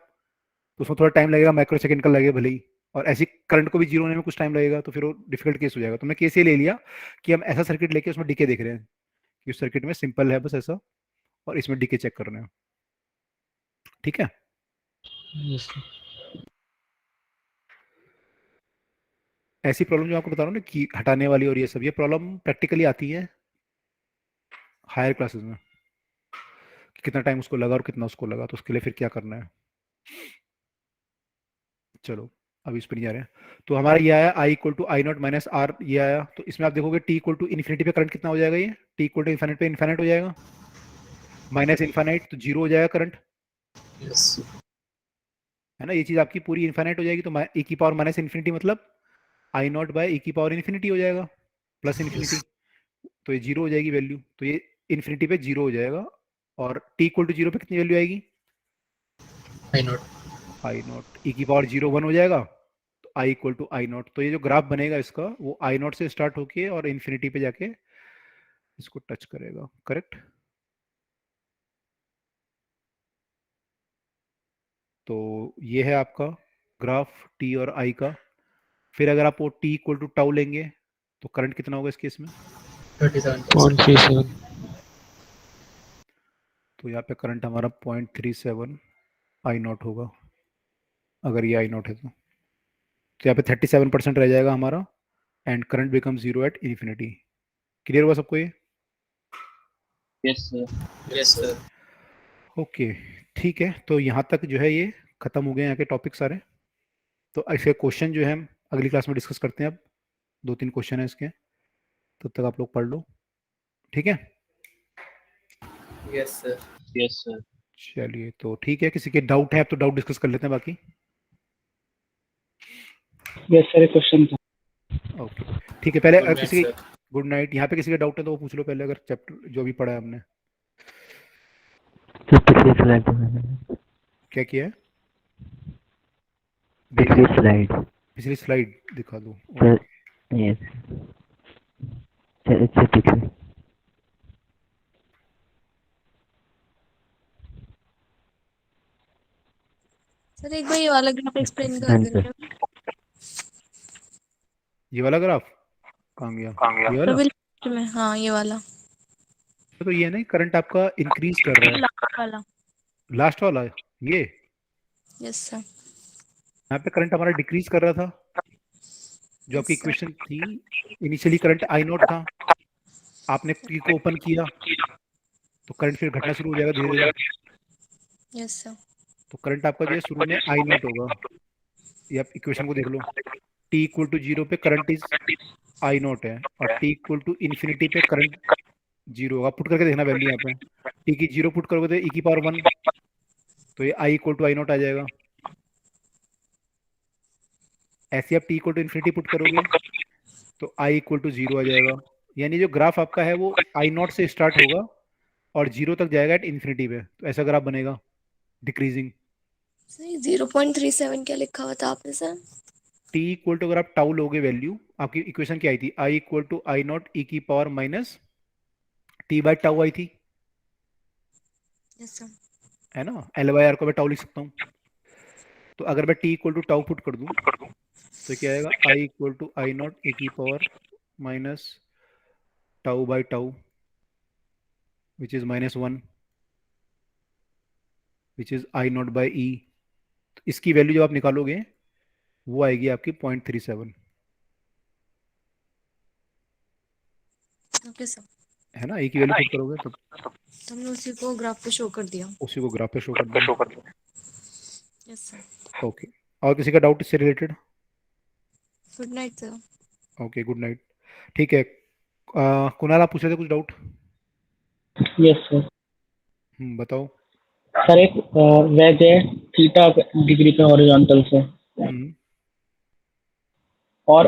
तो उसमें थोड़ा टाइम लगेगा, माइक्रो सेकंड का लगेगा भले ही, और ऐसी करंट को भी जीरो होने में कुछ टाइम लगेगा, तो फिर वो डिफिकल्ट केस हो जाएगा। तो मैं केस ये ले लिया कि हम ऐसा सर्किट लेके उसमें डीके देख रहे हैं कि उस सर्किट में सिंपल है बस ऐसा, और इसमें डीके चेक कर रहे हैं। ठीक है। Yes sir. ऐसी प्रॉब्लम जो आपको बता रहा हूँ ना कि हटाने वाली और ये सब, ये प्रॉब्लम प्रैक्टिकली आती है हायर क्लासेस में, कि कितना टाइम उसको लगा और कितना उसको लगा, तो उसके लिए फिर क्या करना है। चलो अभी इस पर नहीं जा रहे हैं। तो हमारा ये आया I equal to I not minus R, ये आया। तो इसमें आप देखोगे टी इक्वल टू इन्फिनिटी पे करंट कितना हो जाएगा, ये टी इक्वल टू इन्फिनिट पे इन्फिनिट हो जाएगा, माइनस इन्फिनिट तो जीरो हो जाएगा करंट, यस है ना। ये चीज आपकी पूरी इन्फिनिट हो जाएगी, तो e की पावर माइनस इन्फिनिटी मतलब आई नॉट बाय e की पावर इन्फिनिटी हो जाएगा, प्लस इन्फिनिटी, तो ये जीरो हो जाएगी वैल्यू, तो ये इन्फिनिटी पे जीरो हो जाएगा। और टी इक्वल टू जीरो पे कितनी वैल्यू आएगी, आई नॉट, आई नॉट e की पावर जीरो 1 हो जाएगा, तो I equal to I naught. तो ये जो ग्राफ बनेगा इसका वो आई नॉट से स्टार्ट होके और इन्फिनिटी पे जाके इसको टच करेगा, करेक्ट। तो ये है आपका ग्राफ टी और आई का। फिर अगर आप वो टी इक्वल टू टाउ लेंगे तो करंट कितना होगा इस केस में, 37%। 0.37। तो यहाँ पे करंट हमारा 0.37 आई नॉट होगा, अगर ये आई नॉट है तो यहाँ पे 37% रह जाएगा हमारा, and current become zero at infinity. Clear हुआ सबको ये? Yes sir. Yes sir. Okay ठीक है। तो यहाँ तक जो है ये खत्म हो गए यहाँ के टॉपिक सारे। तो ऐसे क्वेश्चन जो है हम अगली क्लास में डिस्कस करते हैं। अब 2-3 क्वेश्चन है इसके, तब तक आप लोग पढ़ लो, ठीक है। Yes sir. Yes sir. चलिए तो ठीक है, किसी के डाउट है आप तो डाउट डिस्कस कर लेते हैं बाकी। यस सर, क्वेश्चन था। ओके ठीक है। पहले Good night, किसी sir. Good night. यहाँ पे किसी का डाउट है तो वो पूछ लो पहले, अगर चैप्टर जो भी पढ़ा है हमने। सर पिछली स्लाइड में क्या किया है? पिछली स्लाइड दिखा दो। सर, यस सर, इससे पिछले सर एक बार ये वाला ग्राफ एक्सप्लेन कर हाँ देंगे। सर। ये वाला ग्राफ कहाँ गया? ये वाला लास्ट में, हाँ ये वाला तो ये नहीं, करंट आपका इंक्रीज कर रहा है, लास्ट वाला। लास्ट वाला ये यस सर। यहाँ पे करंट हमारा डिक्रीज कर रहा था, जो आपकी यस सर। इक्वेशन थी। इनिशियली करंट आई नॉट था, आपने की को ओपन किया तो करंट फिर घटना शुरू हो जाएगा धीरे धीरे। Yes sir. तो करंट आपका जो है शुरू में आई नॉट होगा, ये आप इक्वेशन को देख लो। t इक्वल टू 0 पे करंट इज आई नॉट है, और t इक्वल टू इन्फिनिटी पे करंट 0 होगा। पुट करके देखना वैल्यू यहाँ पे, t की 0 पुट करोगे तो e की पावर 1, तो ये i equal to I not आ जाएगा। ऐसे आप t equal to infinity put करोगे तो i इक्वल टू 0 आ जाएगा। यानी जो ग्राफ आपका है वो आई नॉट से स्टार्ट होगा और 0 तक जाएगा एट इन्फिनिटी पे, तो ऐसा ग्राफ बनेगा डिक्रीजिंग। सर 0.37 क्या लिखा हुआ था आपने सर? t इक्वल टू, अगर आप टाउ लोगे वैल्यू, आपकी इक्वेशन क्या आई थी, i equal to I not e की power minus t by tau आई थी, यस सर। है ना। एल बाई आर को मैं टाउ लिख सकता हूँ। तो अगर मैं t equal to tau put कर दूं तो क्या आएगा, i equal to I not e की power minus tau by tau which is -1 which is I not by E. इसकी वैल्यू जब आप निकालोगे वो आएगी आपकी 0.37, ओके सर। है ना। ए की वैल्यू पुट करोगे तो तो हमने उसी को ग्राफ पे शो कर दिया। उसी को ग्राफ पे शो कर देंगे। Yes sir. ओके, और किसी का डाउट इससे related? Good night sir. Okay, good night. ठीक है, कुणाल आप पूछ रहे थे कुछ डाउट? Yes sir. बताओ। सर एक वेज है थीटा डिग्री पे हॉरिजॉन्टल से, और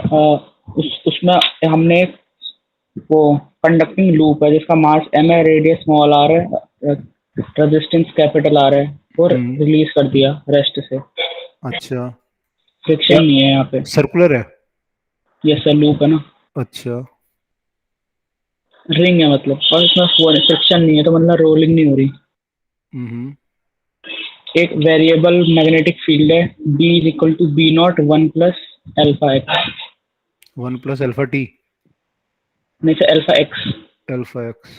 उसमें हमने वो कंडक्टिंग लूप है जिसका मास m है, रेडियस स्मॉल r है, रेजिस्टेंस कैपिटल R है, और रिलीज कर दिया रेस्ट से। अच्छा, फ्रिक्शन नहीं है यहाँ पे। सर्कुलर है? यस सर, लूप है ना। अच्छा, रिंग है मतलब, और इसमें फ्रिक्शन नहीं है तो मतलब रोलिंग नहीं हो रही। एक वेरिएबल मैग्नेटिक फील्ड है B is equal to B not 1 plus alpha X. 1 plus alpha T? नहीं sir, alpha X. Alpha X,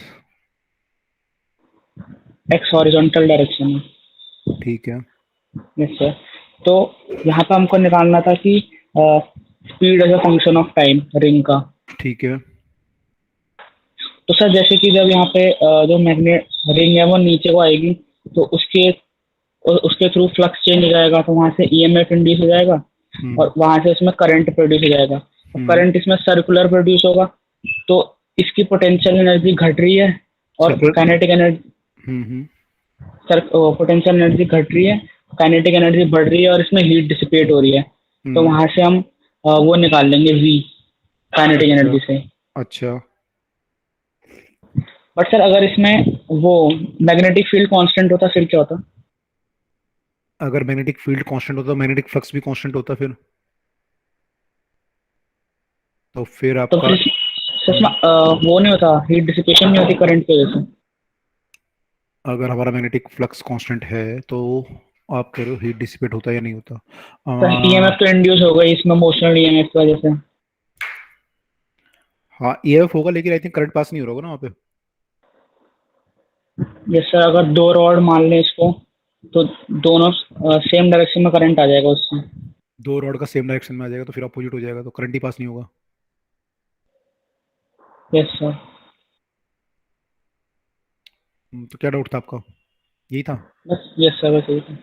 X horizontal direction है। ठीक है। Yes sir. तो यहाँ पे हमको निकालना था कि speed as a function of time ring का। ठीक है। तो सर जैसे कि जब यहाँ पे जो मैग्नेट रिंग है वो नीचे को आएगी तो उसके थ्रू फ्लक्स चेंज हो जाएगा, तो वहां से ईएमएफ इंड्यूस हो जाएगा और वहां से इसमें करंट प्रोड्यूस हो जाएगा। करंट इसमें सर्कुलर प्रोड्यूस होगा, तो इसकी पोटेंशियल एनर्जी घट रही है और काइनेटिक एनर्जी, पोटेंशियल एनर्जी घट रही है, काइनेटिक एनर्जी बढ़ रही है और इसमें हीट डिसिपेट हो रही है। तो वहां से हम वो निकाल लेंगे V काइनेटिक एनर्जी से। अच्छा, बट सर अगर इसमें वो मैग्नेटिक फील्ड कांस्टेंट होता फिर क्या होता? अगर मैग्नेटिक फील्ड कांस्टेंट होता, मैग्नेटिक फ्लक्स भी कांस्टेंट होता, फिर तो फिर तो आपका फिर सर वो नहीं होता, हीट डिसिपेशन नहीं होती करंट की वजह से। अगर हमारा मैग्नेटिक फ्लक्स कांस्टेंट है तो आप कह रहे हो हीट डिसिपेट होता है या नहीं होता? ईएमएफ तो इंड्यूस होगा इसमें मोशनल ईएमएफ की वजह से। हाँ, ईएमएफ होगा, लेकिन आई थिंक करंट पास नहीं हो रहा होगा ना वहाँ पे। यस सर, अगर दो रॉड मान लें इसको तो दोनों सेम डायरेक्शन में करंट आ जाएगा उससे। दो रॉड का सेम डायरेक्शन में आ जाएगा तो फिर अपोजिट हो जाएगा, तो करंट ही पास नहीं होगा। Yes sir. तो क्या डाउट था आपका? यही था? बस यस सर, बस यही था।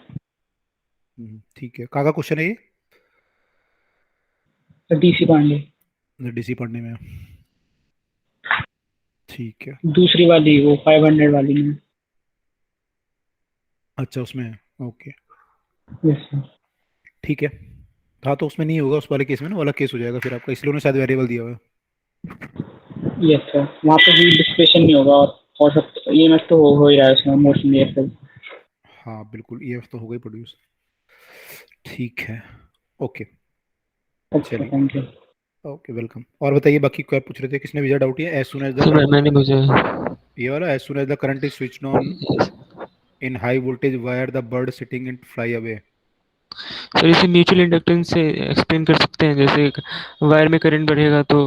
ठीक है, कहाँ का क्वेश्चन है ये? डीसी पांडे। डीसी पढ़ने में? ठीक है। दूसरी वाली वो 500 वाली में। अच्छा, उसमें है, ओके। Yes sir. ठीक है। हाँ, तो उसमें नहीं होगा, उस वाले केस में ना वाला केस हो जाएगा फिर आपका, इसलिए उन्होंने शायद वेरिएबल दिया हुआ है। यस सर, वहाँ पे हीट डिसिपेशन नहीं होगा और सब ईएमएफ तो हो ही रहा है उसमें, मोशन ईएमएफ। हाँ बिल्कुल, ईएमएफ तो होगा ही प्रोड्यूस। ठीक है, ओके, चलिए, थैंक यू। Okay, welcome. और बताइए बाकी क्या पूछ रहे थे, किसने भेजा डाउट? ये एज सून एज द मैंने भेजा है ये वाला, as soon as the current is switched on in high voltage wire the bird sitting and fly away. Sir इसे म्यूचुअल इंडक्टेंस से एक्सप्लेन कर सकते हैं। जैसे वायर में करंट बढ़ेगा तो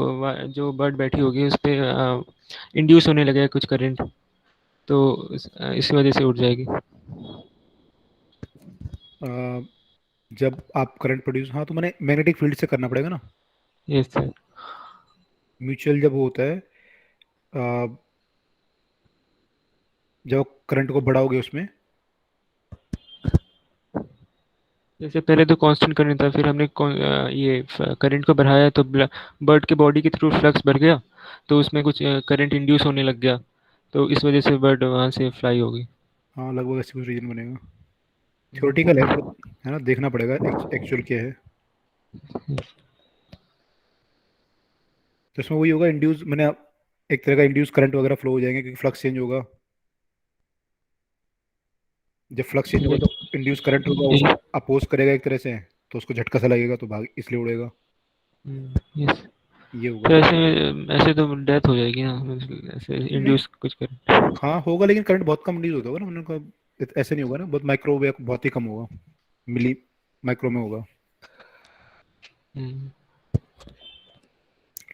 जो बर्ड बैठी होगी उस पर इंड्यूस होने लगेगा कुछ करंट, तो इस वजह से उठ जाएगी। जब आप करंट प्रोड्यूस, हाँ तो मैंने मैग्नेटिक फील्ड से करना पड़ेगा ना। Yes sir. म्यूचुअल जब होता है, अ, जब करंट को बढ़ाओगे उसमें, जैसे पहले तो कांस्टेंट करंट था, फिर हमने ये करंट को बढ़ाया तो बर्ड के बॉडी के थ्रू फ्लक्स बढ़ गया, तो उसमें कुछ करंट इंड्यूस होने लग गया, तो इस वजह से बर्ड वहाँ से फ्लाई हो गई। हाँ लगभग ऐसे कुछ रीजन बनेगा। थ्योरेटिकल है ना, देखना पड़ेगा एक्चुअल क्या है। तो इसमें वही होगा, इंड्यूस मैंने एक तरह का इंड्यूस करंट वगैरह फ्लो हो जाएंगे, क्योंकि फ्लक्स चेंज होगा। जब फ्लक्स चेंज होगा तो इंड्यूस करंट होगा, उसको अपोज करेगा एक तरह से, तो उसको झटका सा लगेगा तो भाग इसलिए उड़ेगा। यस। ये तो होगा। ऐसे तो डेथ हो जाएगी ना, ऐसे नहीं, इंड्यूस कुछ कर। हाँ होगा, लेकिन करंट बहुत कम इंड्यूस होता होगा ना, मैंने कहा ऐसे नहीं होगा ना, बहुत माइक्रो या बहुत ही कम होगा, मिली माइक्रो में होगा। हम्म।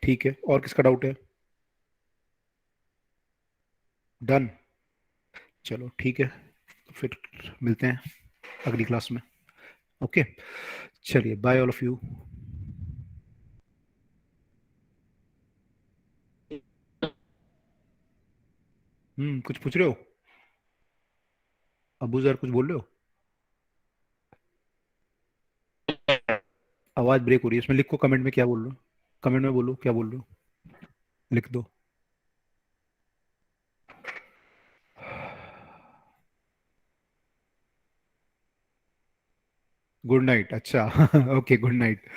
ठीक है, और किसका डाउट है? डन, चलो ठीक है, तो फिर मिलते हैं अगली क्लास में। ओके, चलिए बाय ऑल ऑफ यू। कुछ पूछ रहे हो? अबू जर कुछ बोल रहे हो? आवाज ब्रेक हो रही है, इसमें लिखो कमेंट में क्या बोल रहे हो, कमेंट में बोलो क्या बोल रहे हो, लिख दो। गुड नाइट, अच्छा ओके गुड नाइट।